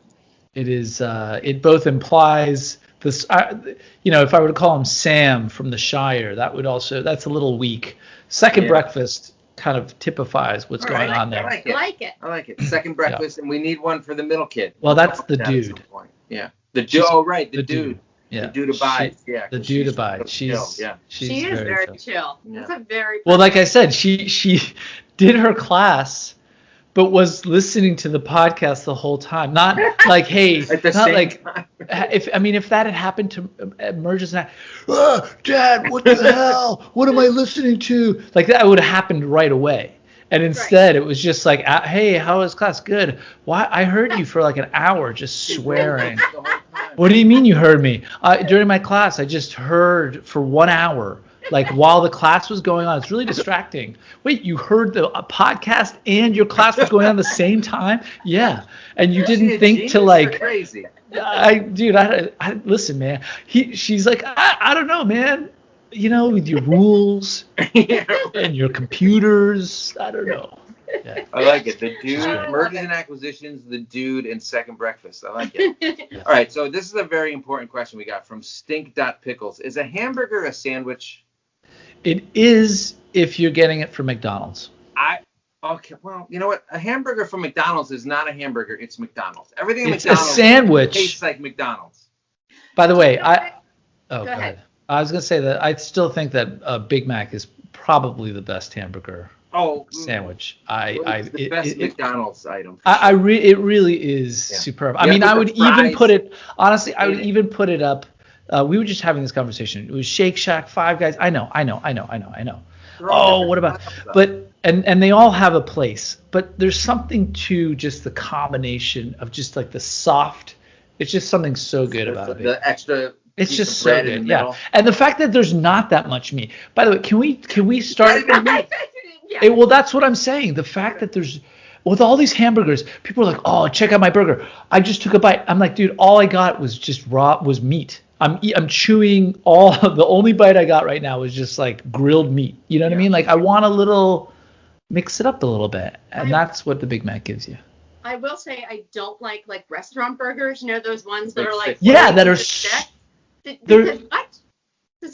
it is. It both implies this. If I were to call him Sam from the Shire, that's a little weak. Second Breakfast kind of typifies what's going on there. I like it. Second Breakfast, and we need one for the middle kid. Well, that's the dude. Yeah, the dude. Oh, right, the dude. Yeah. The dude abides. The dude abides. She is very chill. Yeah. That's a very. Well, like I said, she did her class, but was listening to the podcast the whole time. Not like, hey, not like time. if that had happened to Merges and Dad, what the hell? What am I listening to? Like that would have happened right away. And instead, it was just like, hey, how was class? Good. Why? I heard you for like an hour just swearing. What do you mean you heard me? During my class, I just heard for 1 hour, like while the class was going on. It's really distracting. Wait, you heard the podcast and your class was going on at the same time? Yeah. And you didn't think to like. Crazy. I listen, man. She's like, I don't know, man. With your rules and your computers, I don't know. Yeah. I like it. The dude, mergers and acquisitions, the dude, and Second Breakfast. I like it. Yeah. All right, so this is a very important question we got from Stink.Pickles. Is a hamburger a sandwich? It is if you're getting it from McDonald's. Okay, well, you know what? A hamburger from McDonald's is not a hamburger. It's McDonald's. Everything it's McDonald's a sandwich. Tastes like McDonald's. By the way, go ahead. Ahead. I was going to say that I still think that a Big Mac is probably the best hamburger sandwich. It's the best McDonald's item. It really is superb. I mean, I would even put it, honestly, I would even put it up. We were just having this conversation. It was Shake Shack, Five Guys. I know. Oh, what about, but, and they all have a place, but there's something to just the combination of just like the soft, it's just something so good about it. The extra. It's just so good, yeah. And the fact that there's not that much meat. By the way, can we start? Well, that's what I'm saying. The fact that there's, with all these hamburgers, people are like, oh, check out my burger. I just took a bite. I'm like, dude, all I got was just was meat. I'm chewing the only bite I got right now was just like grilled meat. You know what I mean? Like I want mix it up a little bit, and that's what the Big Mac gives you. I will say I don't like restaurant burgers. Those ones that are like that are. What?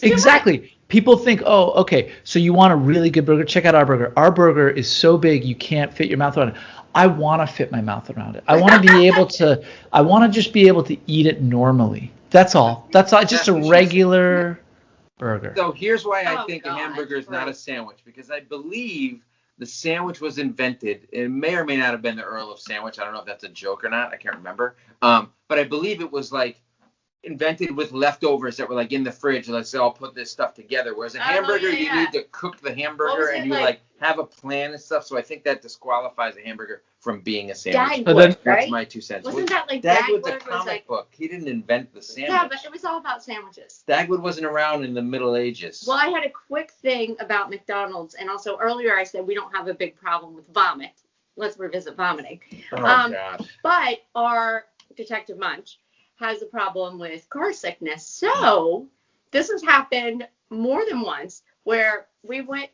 Exactly. People think, oh, okay, so you want a really good burger? Check out our burger. Our burger is so big you can't fit your mouth around it. I want to fit my mouth around it. I want to be able to. I want to just be able to eat it normally. That's all. That's all. Just a regular burger. So here's why I think a hamburger is not a sandwich, because I believe the sandwich was invented. It may or may not have been the Earl of Sandwich. I don't know if that's a joke or not. I can't remember. But I believe it was like invented with leftovers that were like in the fridge. Let's all put this stuff together. Whereas a hamburger, you need to cook the hamburger and you like have a plan and stuff. So I think that disqualifies a hamburger from being a sandwich. Dagwood, that's my 2 cents. Wasn't that like Dagwood's a comic book? He didn't invent the sandwich. Yeah, but it was all about sandwiches. Dagwood wasn't around in the Middle Ages. Well, I had a quick thing about McDonald's, and also earlier I said we don't have a big problem with vomit. Let's revisit vomiting. Oh God. But our Detective Munch has a problem with car sickness. So this has happened more than once where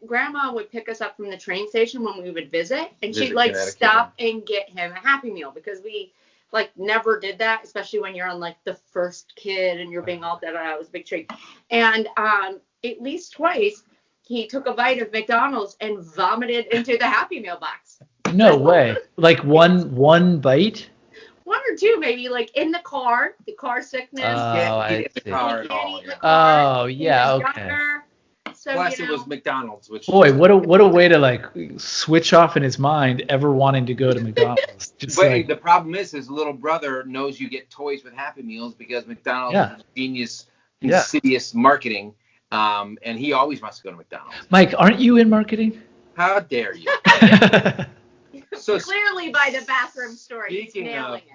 grandma would pick us up from the train station when we would visit, and she'd like stop and get him a Happy Meal, because we like never did that, especially when you're on like the first kid and you're being all that. It was a big treat. And at least twice he took a bite of McDonald's and vomited into the Happy Meal box. No way. Like one bite? One or two, maybe, like in the car sickness. Oh, I see. Oh, yeah, okay. So, plus, it was McDonald's. Which boy, what a way to like switch off in his mind ever wanting to go to McDonald's. But like, the problem is his little brother knows you get toys with Happy Meals because McDonald's is genius, insidious marketing, and he always wants to go to McDonald's. Mike, aren't you in marketing? How dare you? So clearly by the bathroom story,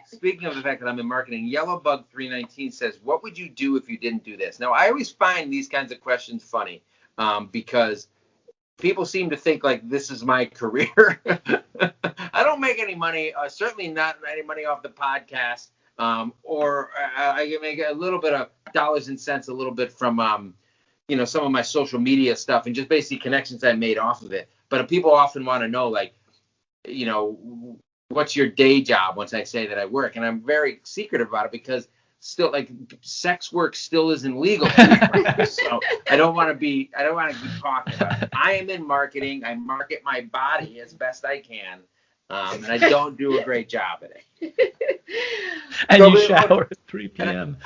speaking of the fact that I'm in marketing, Yellowbug319 says, what would you do if you didn't do this? Now, I always find these kinds of questions funny because people seem to think like this is my career. I don't make any money, certainly not any money off the podcast, or I can make a little bit of dollars and cents, a little bit from, some of my social media stuff and just basically connections I made off of it. But people often want to know, like, what's your day job once I say that I work? And I'm very secretive about it because still, like, sex work still isn't legal. So I don't want to keep talking about it. I am in marketing. I market my body as best I can. And I don't do a great job at it. And you shower at 3 p.m.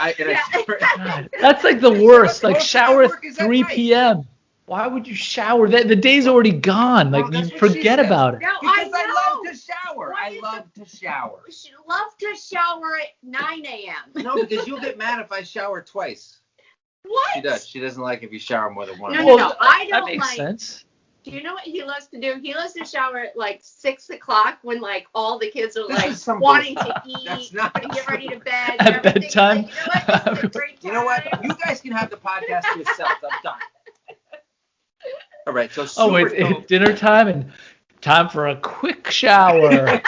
That's like the worst. Like, shower at 3 p.m. Why would you shower? The day's already gone. Like, you forget about it. No, because I love to shower. I love to shower. She loves to shower at 9 a.m. No, because you'll get mad if I shower twice. What? She does. She doesn't like if you shower more than once. No. I don't that makes sense. Do you know what he loves to do? He loves to shower at like 6 o'clock when like all the kids are like wanting to eat and get ready to bed. At bedtime. Like, you know what? You guys can have the podcast to yourselves. I'm done. All right. So it's dinner time and time for a quick shower.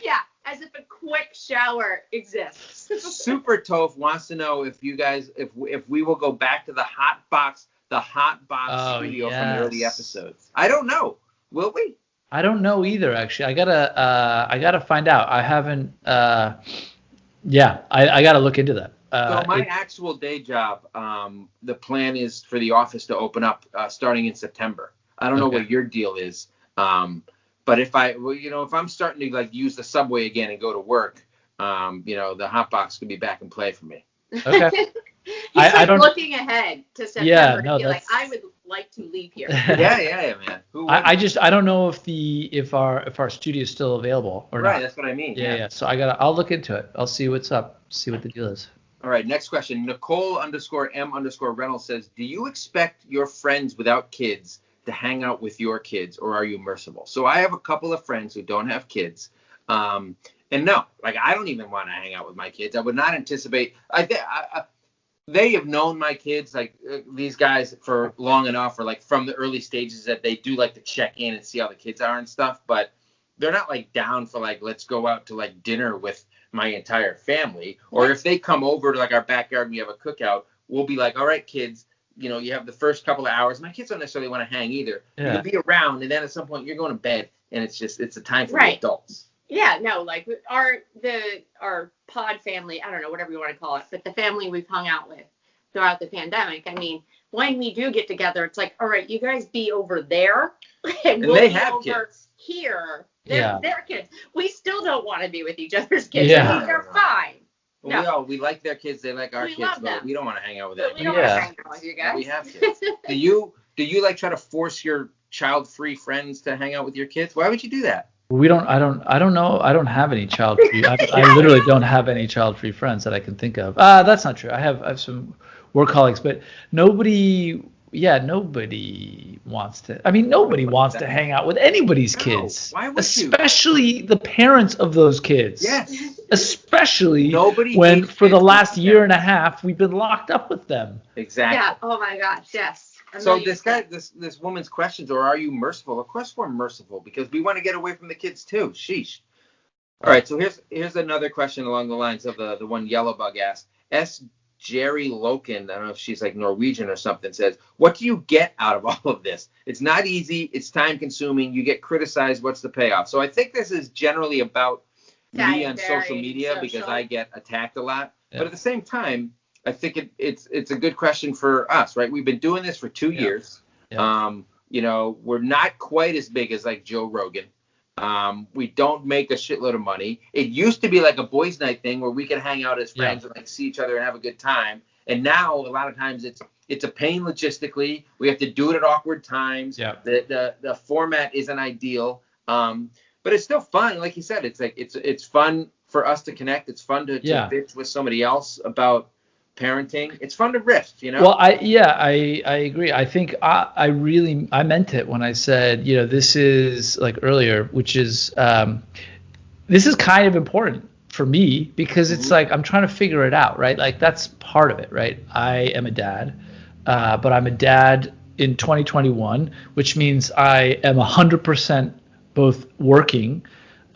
Yeah, as if a quick shower exists. Super Toph wants to know if you guys, if we will go back to the hot box studio from the early episodes. I don't know. Will we? I don't know either. Actually, I gotta find out. I haven't. I gotta look into that. So my actual day job, the plan is for the office to open up starting in September. I don't know what your deal is, but if I'm starting to like use the subway again and go to work, the hot box could be back in play for me. Okay. He's looking ahead to September. Yeah, no, like, I would like to leave here. yeah, man. I don't know if our studio is still available or not. Right, that's what I mean. Yeah. So I'll look into it. I'll see what's up. See what the deal is. All right, next question. Nicole_M_Reynolds says, do you expect your friends without kids to hang out with your kids, or are you merciful? So I have a couple of friends who don't have kids. And no, like, I don't even want to hang out with my kids. I would not anticipate. They have known my kids, like these guys, for long enough, or like from the early stages, that they do like to check in and see how the kids are and stuff. But they're not like down for like, let's go out to like dinner with my entire family. Or if they come over to like our backyard and we have a cookout, we'll be like, all right, kids, you have the first couple of hours. My kids don't necessarily want to hang either. Yeah. You'll be around, and then at some point you're going to bed, and it's a time for the adults. Yeah, no, like our pod family, I don't know, whatever you want to call it, but the family we've hung out with throughout the pandemic. I mean, when we do get together, it's like, all right, you guys be over there, and we'll they be have over kids here. They're kids. We still don't want to be with each other's kids. Yeah. I mean, they're fine. Well, we like their kids. They like our kids, love them. But we don't want to hang out with them. We don't want to hang out with you guys. We have kids. Do you like try to force your child-free friends to hang out with your kids? Why would you do that? I don't know. I don't have any child-free. I literally don't have any child-free friends that I can think of. That's not true. I have some work colleagues, but nobody. Yeah, nobody wants to. I mean, nobody wants to hang out with anybody's kids, why would you? especially the parents of those kids. Yes. Especially Nobody when hates for the kids last with year and a parents. half we've been locked up with them. Exactly. Yeah. Oh my gosh. Yes. So this woman's questions, or are you merciful? Of course we're merciful because we want to get away from the kids too. Sheesh. All right, so here's another question along the lines of the one Yellowbug asked. S. Jerry Loken, I don't know if she's like Norwegian or something, says, what do you get out of all of this? It's not easy. It's time consuming. You get criticized. What's the payoff? So I think this is generally about me on social media because I get attacked a lot. Yeah. But at the same time, I think it's a good question for us, right? We've been doing this for 2 years. Yeah. We're not quite as big as like Joe Rogan. We don't make a shitload of money. It used to be like a boys' night thing where we could hang out as friends and like see each other and have a good time. And now a lot of times it's a pain logistically. We have to do it at awkward times. Yeah. The format isn't ideal. But it's still fun. Like you said, it's like it's fun for us to connect. It's fun to bitch with somebody else about parenting. It's fun to riff, Well, I agree. I think I meant it when I said, this is like earlier, which is this is kind of important for me because it's like I'm trying to figure it out, right? Like that's part of it, right? I am a dad, but I'm a dad in 2021, which means I am 100% both working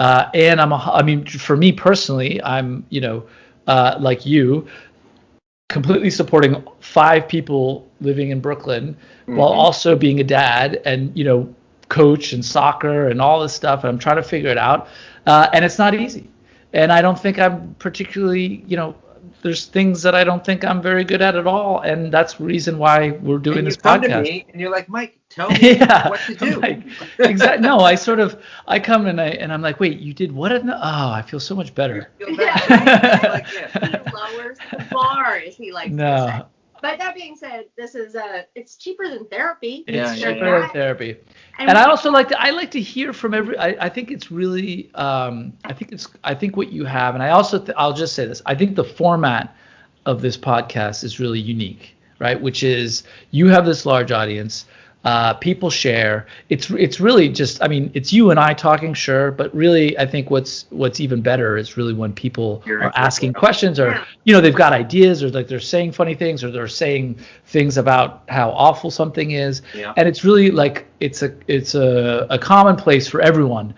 and for me personally, I'm like you. Completely supporting 5 people living in Brooklyn while also being a dad and, coach and soccer and all this stuff. And I'm trying to figure it out. And it's not easy. And I don't think I'm particularly, there's things that I don't think I'm very good at all. And that's the reason why we're doing this podcast. To me and you're like, Mike, tell me what to do. Like, exactly. No, I come and I'm like, wait, you did what? I feel so much better. He lowers the bar, as he likes to say. But that being said, this is it's cheaper than therapy. It's cheaper than therapy. And I also like to hear from I think it's really I think what you have, and I also I'll just say this. I think the format of this podcast is really unique, right? Which is you have this large audience. People share. It's really just, it's you and I talking, sure, but really I think what's even better is really when people are asking questions or they've got ideas or like they're saying funny things or they're saying things about how awful something is, and it's really like it's a commonplace for everyone.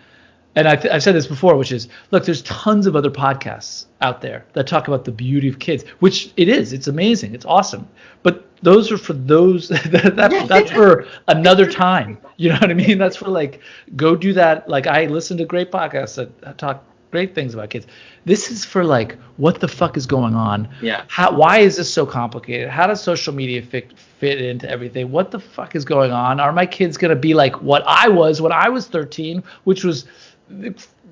And I've said this before, which is, look, there's tons of other podcasts out there that talk about the beauty of kids, which it is. It's amazing. It's awesome. But those are for those, that's for another time. You know what I mean? That's for like, go do that. Like I listen to great podcasts that talk great things about kids. This is for like, what the fuck is going on? Yeah. Why is this so complicated? How does social media fit into everything? What the fuck is going on? Are my kids going to be like what I was when I was 13, which was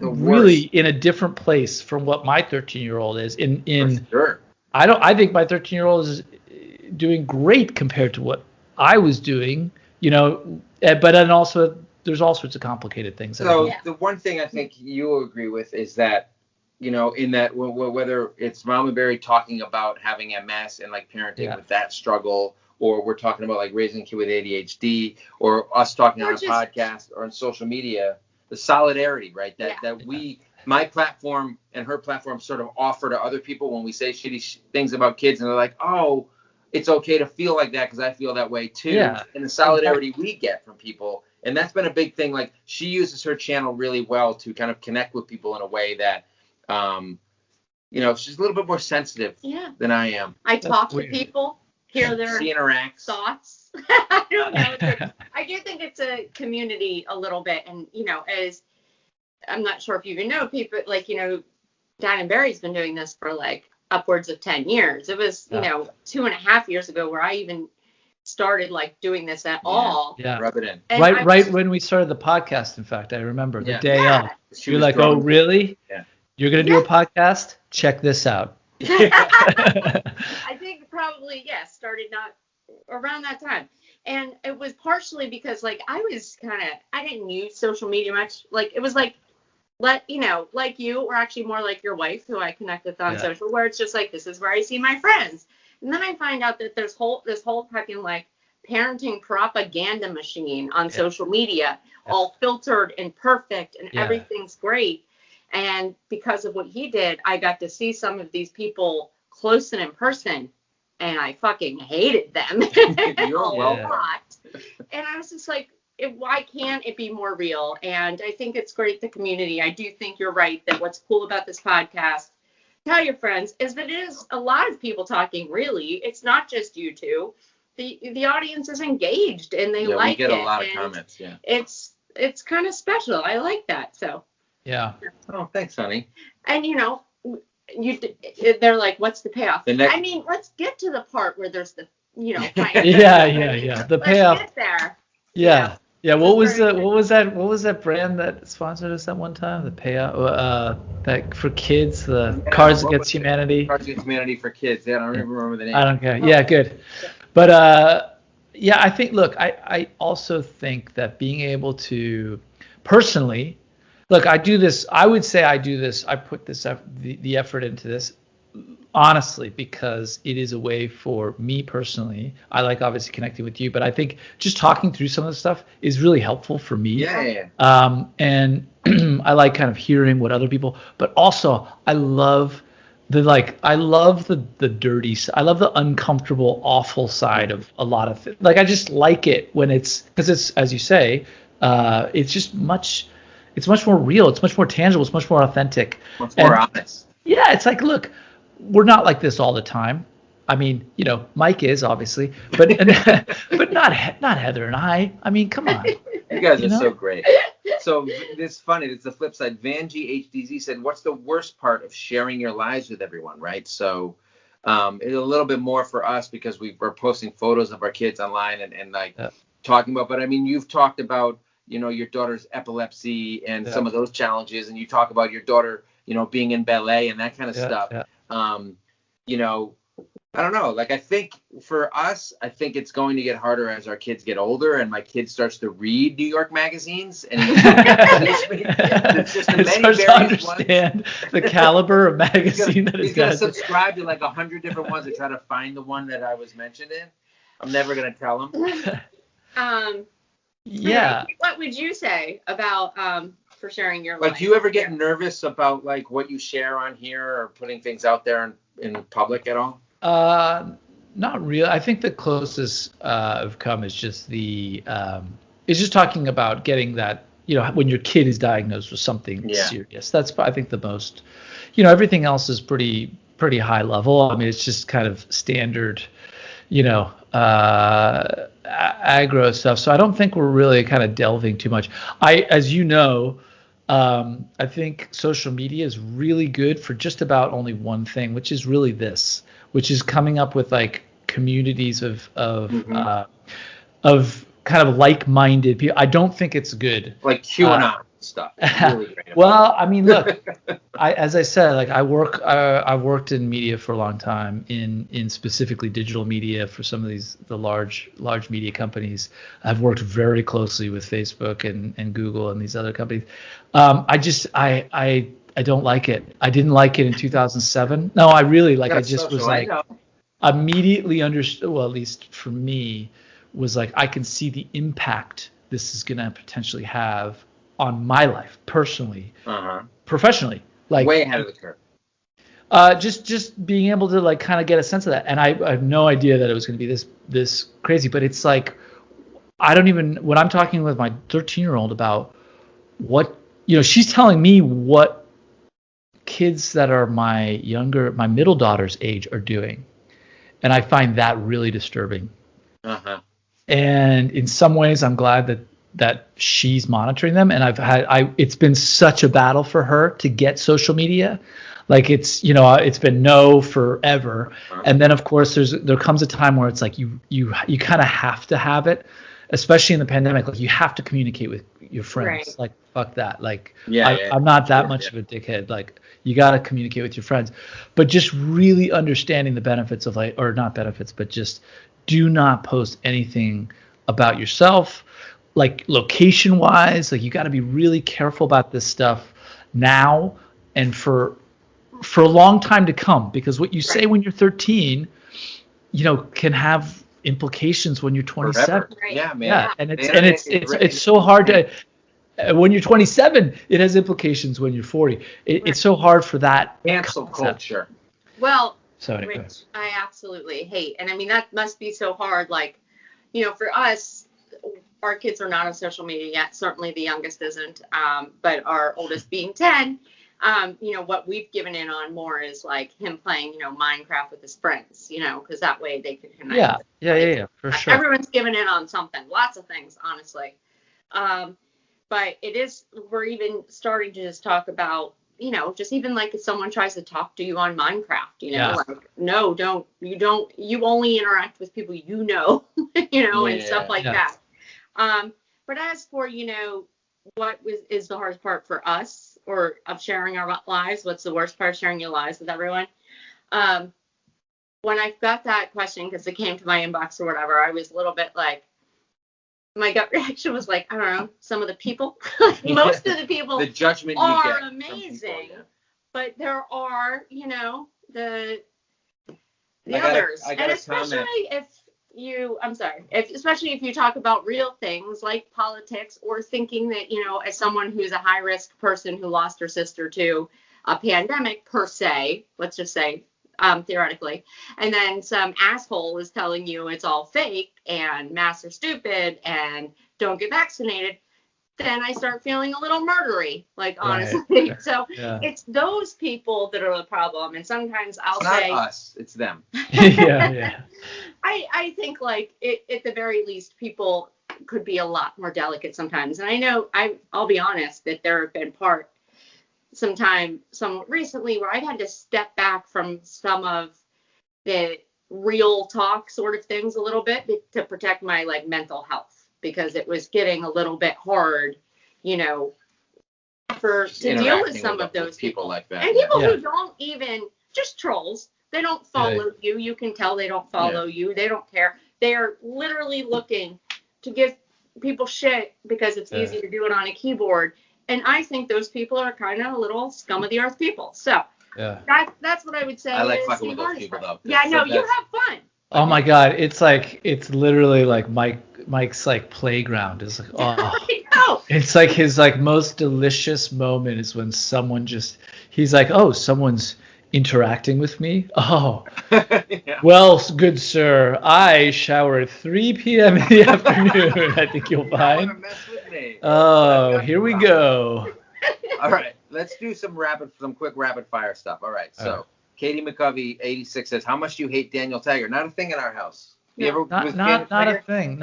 really in a different place from what my 13-year-old is in sure. I think my 13-year-old is doing great compared to what I was doing, but then also there's all sorts of complicated things. So the one thing I think you'll agree with is that, in that whether it's Mama Berry talking about having MS and like parenting with that struggle, or we're talking about like raising a kid with ADHD, or us talking on a podcast or on social media, the solidarity, right? My platform and her platform sort of offer to other people when we say shitty things about kids, and they're like, oh, it's okay to feel like that because I feel that way too. Yeah. And the solidarity we get from people, and that's been a big thing. Like she uses her channel really well to kind of connect with people in a way that, she's a little bit more sensitive than I am. I talk to people, hear their thoughts. I don't know. I do think it's a community a little bit. And, as I'm not sure if you even know people, like, Dan and Barry's been doing this for like upwards of 10 years. It was, 2.5 years ago where I even started like doing this at all. Yeah. Rub it in. And right when we started the podcast, in fact, I remember the day of. You're like, oh, really? Yeah. You're going to do a podcast? Check this out. I think probably, started not around that time. And it was partially because like I didn't use social media much. Like it was like like you, or actually more like your wife, who I connect with on social, where it's just like, this is where I see my friends. And then I find out that there's this whole fucking like parenting propaganda machine on social media, all filtered and perfect, and everything's great. And because of what he did, I got to see some of these people close and in person, and I fucking hated them a lot. And I was just like, why can't it be more real? And I think it's great, the community. I do think you're right that what's cool about this podcast, tell your friends, is that it is a lot of people talking, really. It's not just you two. The audience is engaged, and they like it. We get a lot of comments, It's kind of special. I like that, so. Yeah. Oh, thanks, honey. And, they're like, what's the payoff? Let's get to the part where there's the, yeah. The payoff. Let's get there. Yeah. Yeah. What was that brand that sponsored us at one time? The payoff, that for kids, the Cards Against Humanity. Cards Against Humanity for kids. Yeah, I don't even remember the name. I don't care. Yeah, good. But I think, look, I also think that being able to personally, look, I do this. I would say I do this. I put this the effort into this honestly because it is a way for me personally. I like obviously connecting with you, but I think just talking through some of the stuff is really helpful for me. Yeah. And I like kind of hearing what other people. But also, I love the dirty. I love the uncomfortable, awful side of a lot of things. Like I just like it when because it's as you say, it's just much. It's much more real. It's much more tangible. It's much more authentic. Much more honest. Yeah, it's like, look, we're not like this all the time. I mean, Mike is obviously, but not Heather and I. I mean, come on. You guys are so great. So it's funny. It's the flip side. Vanjie HDZ said, "What's the worst part of sharing your lives with everyone?" Right. So it's a little bit more for us because we're posting photos of our kids online and talking about. But I mean, you've talked about your daughter's epilepsy and some of those challenges, and you talk about your daughter, being in ballet and that kind of stuff. Yeah. I don't know. Like, I think for us, it's going to get harder as our kids get older and my kid starts to read New York magazines. And it's just it starts to understand the caliber of magazine that he's going to subscribe to like 100 different ones to try to find the one that I was mentioned in. I'm never going to tell him. Yeah. What would you say about for sharing your life? Like, do you ever get nervous about like what you share on here or putting things out there in public at all? Not really. I think the closest I've come is just it's just talking about getting that, when your kid is diagnosed with something serious. That's, I think, the most, everything else is pretty high level. I mean, it's just kind of standard, aggro stuff. So I don't think we're really kind of delving too much. As you know, I think social media is really good for just about only one thing, which is really this, which is coming up with like communities of kind of like-minded people. I don't think it's good. Like QAnon stuff. Really well, I mean, look, as I said, like I've worked in media for a long time, in specifically digital media for some of the large media companies. I've worked very closely with Facebook and Google and these other companies. I don't like it. I didn't like it in 2007. No, I really like. I just was like immediately understood. Well, at least for me, was like I can see the impact this is going to potentially have on my life personally, professionally, like way ahead of the curve. Just being able to like kind of get a sense of that, and I have no idea that it was going to be this crazy, but it's like I don't even, when I'm talking with my 13-year-old about what, she's telling me what kids that are my middle daughter's age are doing, and I find that really disturbing. And in some ways, I'm glad that she's monitoring them. And it's been such a battle for her to get social media. Like it's been no forever. And then of course there comes a time where it's like you kind of have to have it, especially in the pandemic. Like you have to communicate with your friends. Right. Like fuck that. Like I'm not that much of a dickhead. Like you got to communicate with your friends, but just really understanding the benefits of like, or not benefits, but just do not post anything about yourself, like location wise. Like you got to be really careful about this stuff. now and for a long time to come, because what you say when you're 13, can have implications when you're 27. Right. Yeah, man. Yeah, and it's so hard to. When you're 27, it has implications when you're 40. It's so hard for that cancel concept. culture. Well, So anyway. which I absolutely hate. And I mean, that must be so hard. Like, for us, our kids are not on social media yet. Certainly the youngest isn't. But our oldest being 10, what we've given in on more is like him playing, Minecraft with his friends, because that way they can connect. Yeah, for sure. Everyone's given in on something, lots of things, honestly. But we're even starting to just talk about, just even like if someone tries to talk to you on Minecraft, like, no, you only interact with people, and stuff like that. But as for, what is the hardest part for us or of sharing our lives? What's the worst part of sharing your lives with everyone? When I got that question, because it came to my inbox or whatever, I was a little bit like, my gut reaction was like, I don't know, some of the people, most of the people the judgment are you get amazing, people, but there are, the I others. gotta And especially especially if you talk about real things like politics or thinking that, as someone who's a high risk person who lost her sister to a pandemic per se, let's just say, theoretically, and then some asshole is telling you it's all fake and masks are stupid and don't get vaccinated, then I start feeling a little murdery, like, honestly. Right. So it's those people that are the problem. And sometimes I'll say, not us, it's them. Yeah. I think like at the very least, people could be a lot more delicate sometimes. And I know I'll be honest that there have been some recently where I've had to step back from some of the real talk sort of things a little bit to protect my like mental health, because it was getting a little bit hard, to deal with some of those people like that. And people who don't even, just trolls, they don't follow you. You can tell they don't follow you. They don't care. They are literally looking to give people shit because it's easy to do it on a keyboard. And I think those people are kind of a little scum of the earth people. So that's what I would say. I like fucking with those people though. Yeah, no, you have fun. Oh my God, it's literally like Mike's like playground. It's like, oh, I know. It's like his like most delicious moment is when he's like, oh, someone's interacting with me. Oh, well, good sir, I shower at 3 p.m. in the afternoon. I think you'll find. Don't mess with me. Oh, here we go. All right, let's do some quick rapid fire stuff. All right, so Katie McCovey, 86 says, "How much do you hate Daniel Tiger?" Not a thing in our house. Not a thing.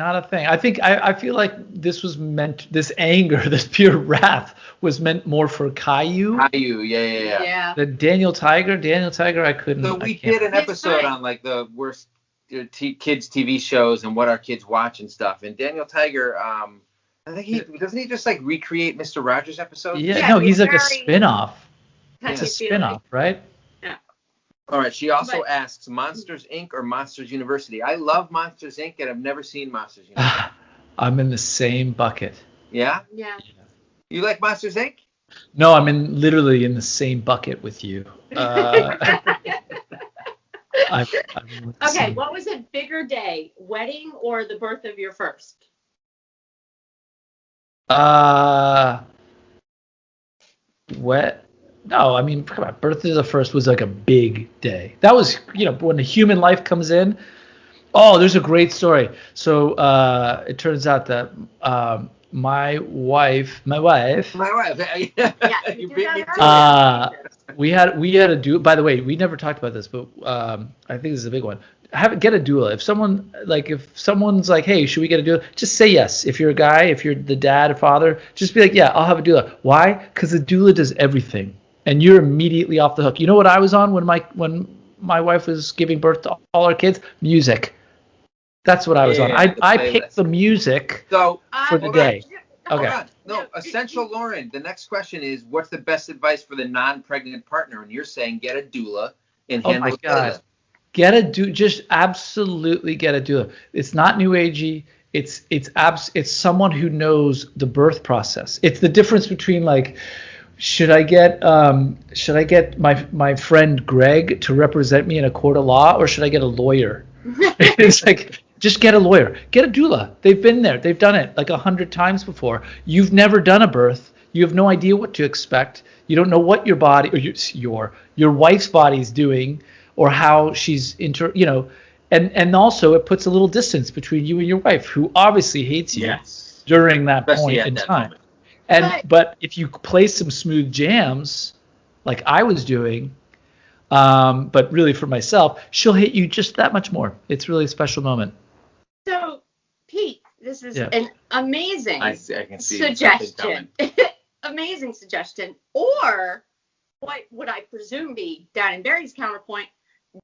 I feel like this was meant. This anger, this pure wrath, was meant more for Caillou. Yeah. The Daniel Tiger, I couldn't. So we did an episode on like the worst kids TV shows and what our kids watch and stuff. And Daniel Tiger, I think doesn't he just like recreate Mr. Rogers episodes? Yeah, no, he's like a spin-off. It's a spin-off, right? All right. She also asks, Monsters, Inc. or Monsters University? I love Monsters, Inc. and I've never seen Monsters University. I'm in the same bucket. Yeah? Yeah. You like Monsters, Inc.? No, I'm literally in the same bucket with you. Okay, what was a bigger day, wedding or the birth of your first? No, I mean, come on. Birth of the first was like a big day. That was, when a human life comes in. Oh, there's a great story. So it turns out that my wife. Yeah, we had a doula. By the way, we never talked about this, but I think this is a big one. Get a doula. If someone's like, hey, should we get a doula? Just say yes. If you're a guy, if you're the dad or father, just be like, yeah, I'll have a doula. Why? Because the doula does everything, and you're immediately off the hook. You know what I was on when my wife was giving birth to all our kids? Music. That's what I was on. I picked the music for the day. Okay. No, Essential Lauren. The next question is, what's the best advice for the non-pregnant partner? And you're saying get a doula and handle it. Just absolutely get a doula. It's not new agey. It's someone who knows the birth process. It's the difference between like should I get my friend Greg to represent me in a court of law, or should I get a lawyer? It's like, just get a lawyer, get a doula. They've been there, they've done it like 100 times before. You've never done a birth. You have no idea what to expect. You don't know what your body or your wife's body's doing, or how she's and also it puts a little distance between you and your wife, who obviously hates you during that Especially point at in that time. moment. But if you play some smooth jams, like I was doing, but really for myself, she'll hate you just that much more. It's really a special moment. So, Pete, this is an amazing I can see suggestion. Amazing suggestion. Or what would I presume be Dan and Barry's counterpoint?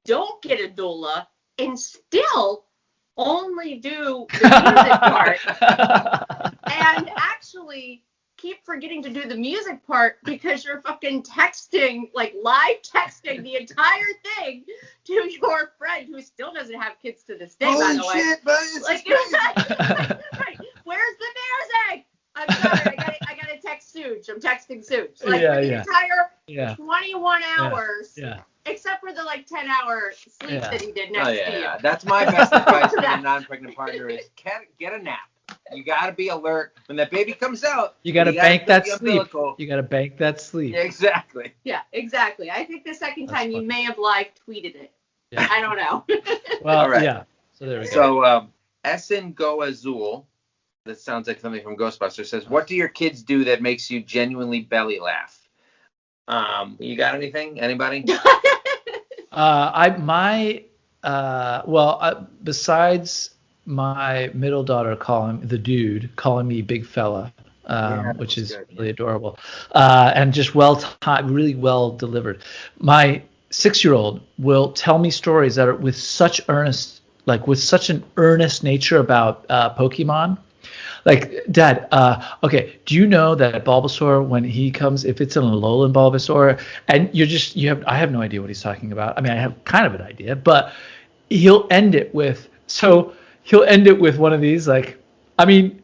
Don't get a doula and still only do the music part, and actually keep forgetting to do the music part because you're fucking texting, like live texting the entire thing to your friend who still doesn't have kids to this day, by the way. Shit, Right. Where's the music? I'm sorry, I gotta text Suge. I'm texting Suge. Like for the entire 21 hours. Except for the 10-hour sleep that he did next to you. That's my best advice for a non-pregnant partner is get a nap. You got to be alert when that baby comes out. You got to bank that sleep. You got to bank that sleep. Exactly. Yeah, exactly. I think the second time you may have live tweeted it. Yeah. I don't know. Well, right. So there we go. So Essen Go Azul, that sounds like something from Ghostbusters, says, "What do your kids do that makes you genuinely belly laugh?" You got anything? Anybody? Besides my middle daughter calling me big fella, which is really adorable, and just really well delivered. My 6-year-old will tell me stories that are with such an earnest nature about Pokemon. Like, Dad, okay, do you know that Bulbasaur, when he comes, if it's an Alolan Bulbasaur, and I have no idea what he's talking about. I mean, I have kind of an idea, but he'll end it with one of these, like, I mean,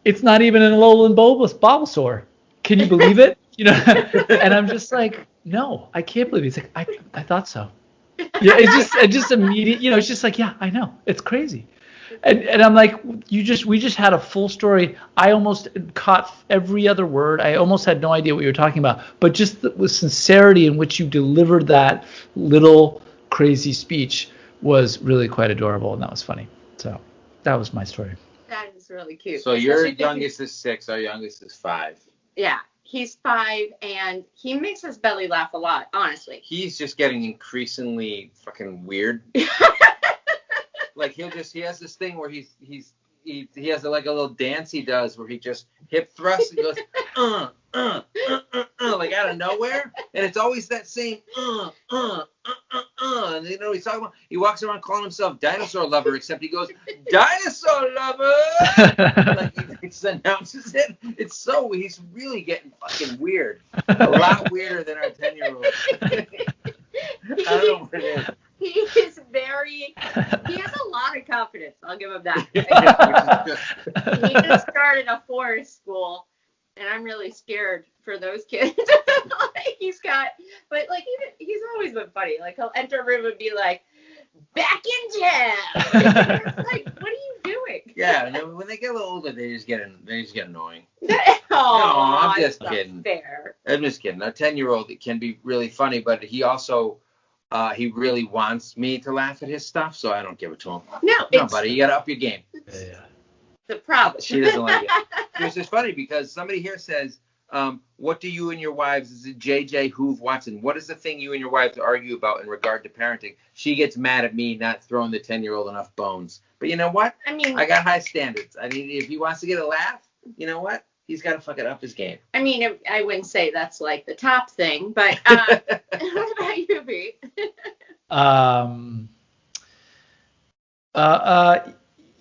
it's not even an Alolan Bulbasaur. Can you believe it? And I'm just like, no, I can't believe it. He's like, I thought so. Yeah, it's just immediate, it's just like, yeah, I know. It's crazy. And I'm like, we just had a full story. I almost caught every other word. I almost had no idea what you were talking about. But just the sincerity in which you delivered that little crazy speech was really quite adorable, and that was funny. So that was my story. That is really cute. So your youngest is 6. Our youngest is 5. Yeah, he's 5, and he makes his belly laugh a lot, honestly. He's just getting increasingly fucking weird. Like he has this thing where he has like a little dance he does where he just hip thrusts and goes like out of nowhere, and it's always that same and he's talking about, he walks around calling himself Dinosaur Lover, except he goes Dinosaur Lover, like he just announces it. He's really getting fucking weird, a lot weirder than our 10-year-old. I don't know what it is. He has a lot of confidence. I'll give him that. He just started a forest school, and I'm really scared for those kids. He's always been funny. Like, he'll enter a room and be like, "Back in town." Like, what are you doing? Yeah, and when they get a little older, they just get annoying. No, I'm just kidding. Fair. I'm just kidding. A 10-year-old can be really funny, but he also he really wants me to laugh at his stuff, so I don't give it to him. No, buddy, you gotta up your game. Yeah. The problem. She doesn't like it. It's just funny because somebody here says, what do you and your wives, is it JJ Hoove Watson, what is the thing you and your wives argue about in regard to parenting? She gets mad at me not throwing the 10-year-old enough bones. But you know what? I mean, I got high standards. I mean, if he wants to get a laugh, you know what? He's got to fucking up his game. I mean, I wouldn't say that's like the top thing, but what about you, Pete?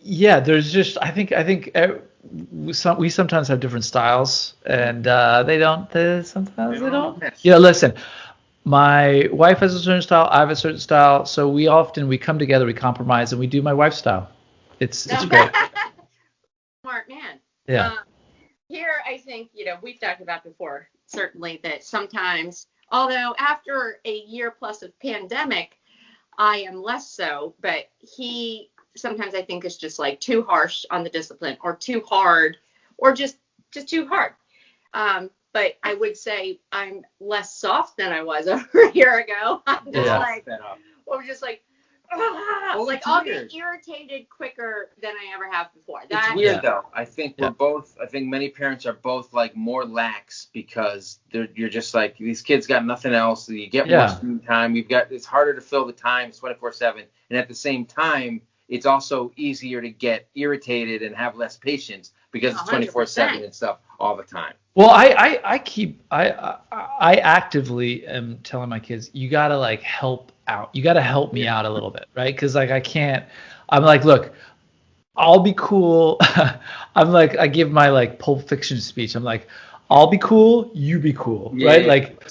Yeah, there's just, I think we sometimes have different styles, and sometimes they don't. Yeah, listen, my wife has a certain style, I have a certain style, so we come together, we compromise, and we do my wife's style. It's great. Smart man. Yeah. Here, I think, we've talked about before, certainly that sometimes, although after a year plus of pandemic, I am less so, but he sometimes I think is just like too harsh on the discipline or too hard or just too hard. But I would say I'm less soft than I was over a year ago. I'm just like, or just like, like I'll get irritated quicker than I ever have before. It's weird though. I think we're both. I think many parents are both like more lax because you're just like these kids got nothing else. You get more screen time. It's harder to fill the time 24/7, and at the same time, it's also easier to get irritated and have less patience because it's 24/7 and stuff all the time. Well, I actively am telling my kids, you gotta like help out. You gotta help me out a little bit, right? Because like I can't. I'm like, look, I'll be cool. I'm like, I give my like Pulp Fiction speech. I'm like, I'll be cool, you be cool, right? Like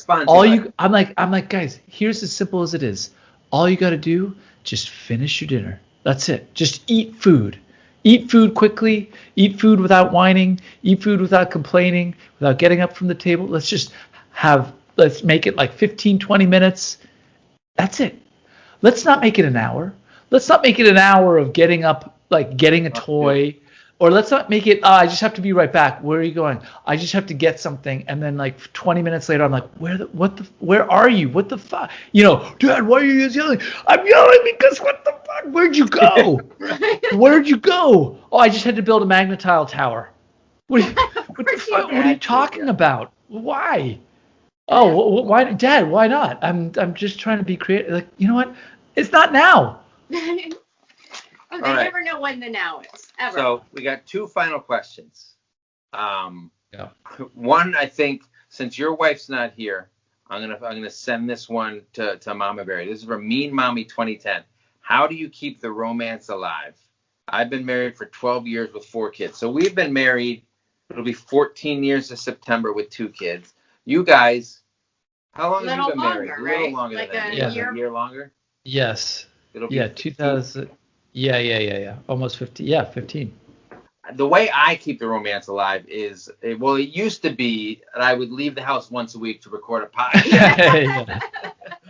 I'm like, guys, here's as simple as it is. All you gotta do, just finish your dinner. That's it. Just eat food. Eat food quickly, eat food without whining, eat food without complaining, without getting up from the table. Let's make it like 15, 20 minutes. That's it. Let's not make it an hour. Let's not make it an hour of getting up, like getting a toy. Or let's not make it, I just have to be right back. Where are you going? I just have to get something. And then like 20 minutes later, I'm like, where are you? What the fuck? You know, Dad, why are you yelling? I'm yelling because what the fuck? Where'd you go? Where'd you go? Oh, I just had to build a magnetile tower. What are you talking about? Why? Oh, why, Dad, why not? I'm just trying to be creative. Like, you know what? It's not now. They never know when the now is, ever. So we got two final questions. One, I think, since your wife's not here, I'm gonna send this one to Mama Berry. This is from Mean Mommy 2010. How do you keep the romance alive? I've been married for 12 years with 4 kids. So we've been married. It'll be 14 years this September with 2 kids. You guys, how long have you been married? A little longer like than that. A year longer? Yes. It'll be 2000. Yeah. Almost 50. Yeah, 15. The way I keep the romance alive is, it used to be that I would leave the house once a week to record a podcast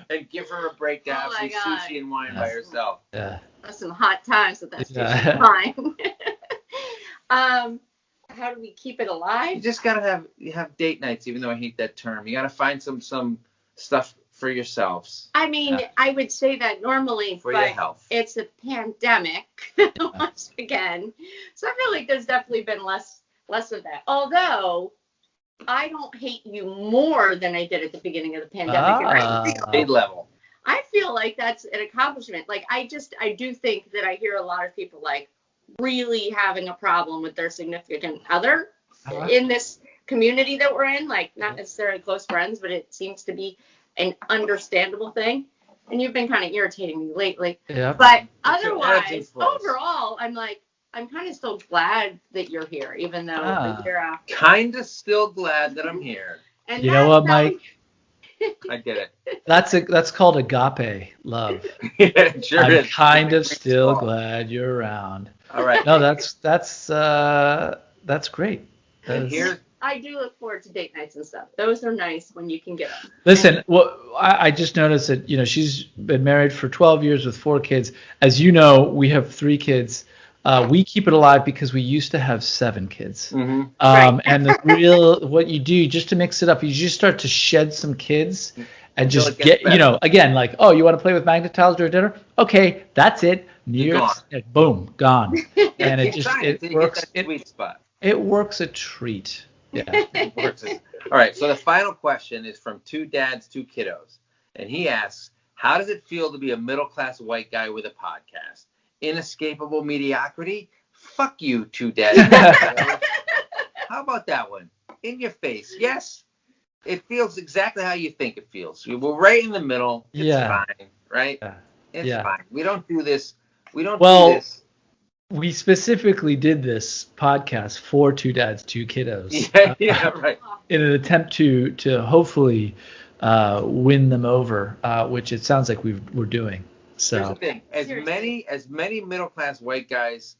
and give her a break to have some sushi and wine by herself. Yeah. That's some hot times with that sushi and wine. How do we keep it alive? You just gotta have date nights, even though I hate that term. You gotta find some stuff for yourselves. I mean, I would say that normally, for your health. It's a pandemic once again, so I feel like there's definitely been less of that. Although I don't hate you more than I did at the beginning of the pandemic. I feel like that's an accomplishment. Like I do think that I hear a lot of people like really having a problem with their significant other in this community that we're in. Like not necessarily close friends, but it seems to be an understandable thing, and you've been kind of irritating me lately. Yeah. But otherwise, overall, I'm kind of still glad that you're here, even though you're after. Kind of still glad that I'm here. And you know what, Mike? I get it. That's called agape love. It sure I'm is. kind of still glad you're around. All right. No, that's great. I do look forward to date nights and stuff. Those are nice when you can get them. Listen, I just noticed that, she's been married for 12 years with 4 kids. As you know, we have 3 kids. We keep it alive because we used to have 7 kids. Mm-hmm. And what you do just to mix it up, you just start to shed some kids and just get, again, like, oh, you want to play with magnetiles during dinner? Okay, that's it. Boom, gone. And it works. Sweet spot. It works a treat. Yeah. All right. So the final question is from 2 dads, 2 kiddos. And he asks, how does it feel to be a middle-class white guy with a podcast? Inescapable mediocrity? Fuck you, 2 dads. How about that one? In your face. Yes. It feels exactly how you think it feels. We're right in the middle. It's fine. Right? Yeah. It's fine. We don't do this. We We specifically did this podcast for 2 dads, 2 kiddos. Right. In an attempt to hopefully win them over, which it sounds like we're doing. So here's the thing: as many middle class white guys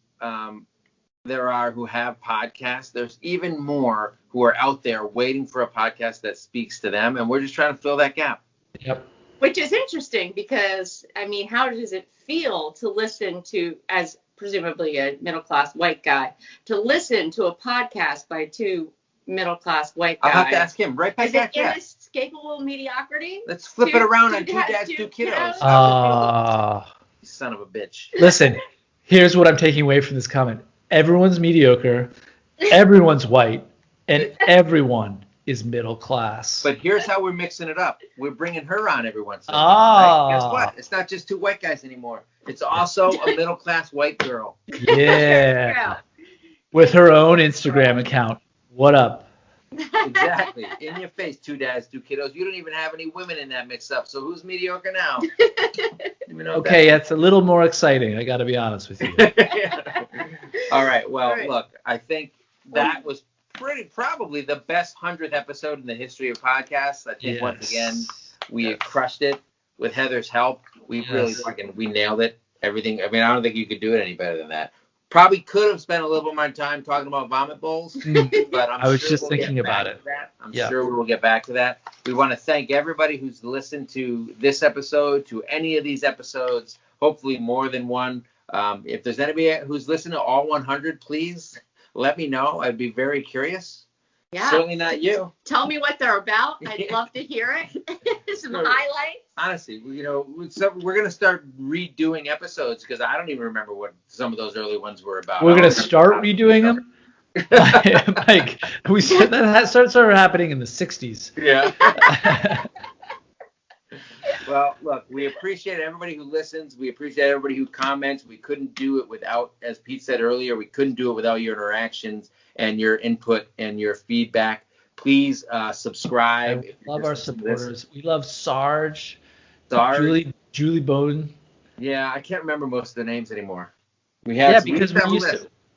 there are who have podcasts, there's even more who are out there waiting for a podcast that speaks to them, and we're just trying to fill that gap. Yep. Which is interesting because, I mean, how does it feel to listen to, as presumably a middle-class white guy, to listen to a podcast by two middle-class white guys? I'll have to ask him right back. Is it inescapable mediocrity? Let's flip it around on Two Dads, Two Kiddos. You son of a bitch. Listen, here's what I'm taking away from this comment. Everyone's mediocre, everyone's white, and everyone is middle class. But here's how we're mixing it up. We're bringing her on every once in a while. Right? Guess what? It's not just two white guys anymore. It's also a middle class white girl. Yeah. With her own Instagram account. What up? Exactly. In your face, Two Dads, Two Kiddos. You don't even have any women in that mix up. So who's mediocre now? Okay, that's a little more exciting. I got to be honest with you. All right. Well, look, I think that was probably the best 100th episode in the history of podcasts. I think once again we crushed it with Heather's help. We really we nailed it. Everything. I mean, I don't think you could do it any better than that. Probably could have spent a little bit of my time talking about vomit bowls, but I was just thinking about it. I'm sure we will get back to that. We want to thank everybody who's listened to this episode, to any of these episodes, hopefully more than one. If there's anybody who's listened to all 100, please let me know. I'd be very curious. Yeah. Certainly not you. Tell me what they're about. I'd love to hear it. Some highlights. Honestly, we're going to start redoing episodes because I don't even remember what some of those early ones were about. We're going to start redoing them? Like, that started happening in the 60s. Yeah. Well, look, we appreciate everybody who listens. We appreciate everybody who comments. We couldn't do it without, as Pete said earlier, we couldn't do it without your interactions and your input and your feedback. Please subscribe. We love our supporters. We love Sarge. Julie Bowden. Yeah, I can't remember most of the names anymore. Because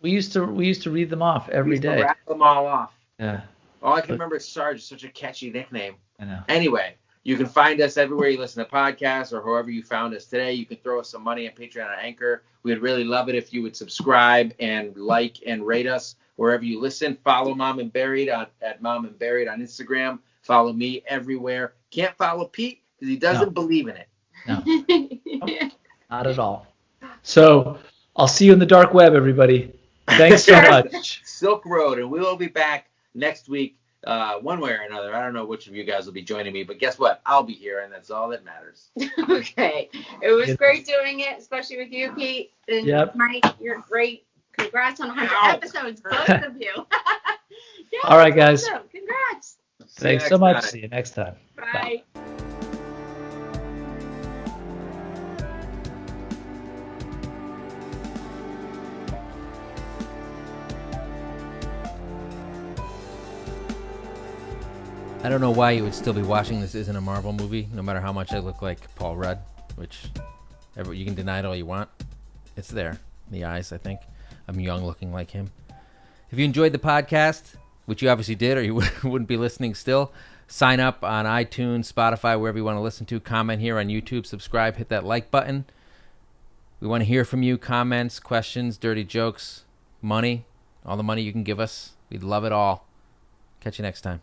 we used to read them off every day. Rattle them all off. Yeah. All I can remember is Sarge. Such a catchy nickname. I know. Anyway, you can find us everywhere you listen to podcasts or however you found us today. You can throw us some money on Patreon or Anchor. We'd really love it if you would subscribe and like and rate us wherever you listen. Follow Mom and Buried at Mom and Buried on Instagram. Follow me everywhere. Can't follow Pete because he doesn't believe in it. No. Not at all. So I'll see you in the dark web, everybody. Thanks so much. Silk Road, and we will be back next week. One way or another. I don't know which of you guys will be joining me, but guess what? I'll be here, and that's all that matters. Okay. It was great doing it, especially with you, Pete. And Mike, you're great. Congrats on 100 episodes, both of you. All right, guys. Awesome. Congrats. Thanks so much. See you next time. Bye. I don't know why you would still be watching This Isn't a Marvel Movie, no matter how much I look like Paul Rudd, which you can deny it all you want. It's there. In the eyes, I think. I'm young looking like him. If you enjoyed the podcast, which you obviously did or you wouldn't be listening still, sign up on iTunes, Spotify, wherever you want to listen to. Comment here on YouTube. Subscribe. Hit that like button. We want to hear from you. Comments, questions, dirty jokes, money. All the money you can give us. We'd love it all. Catch you next time.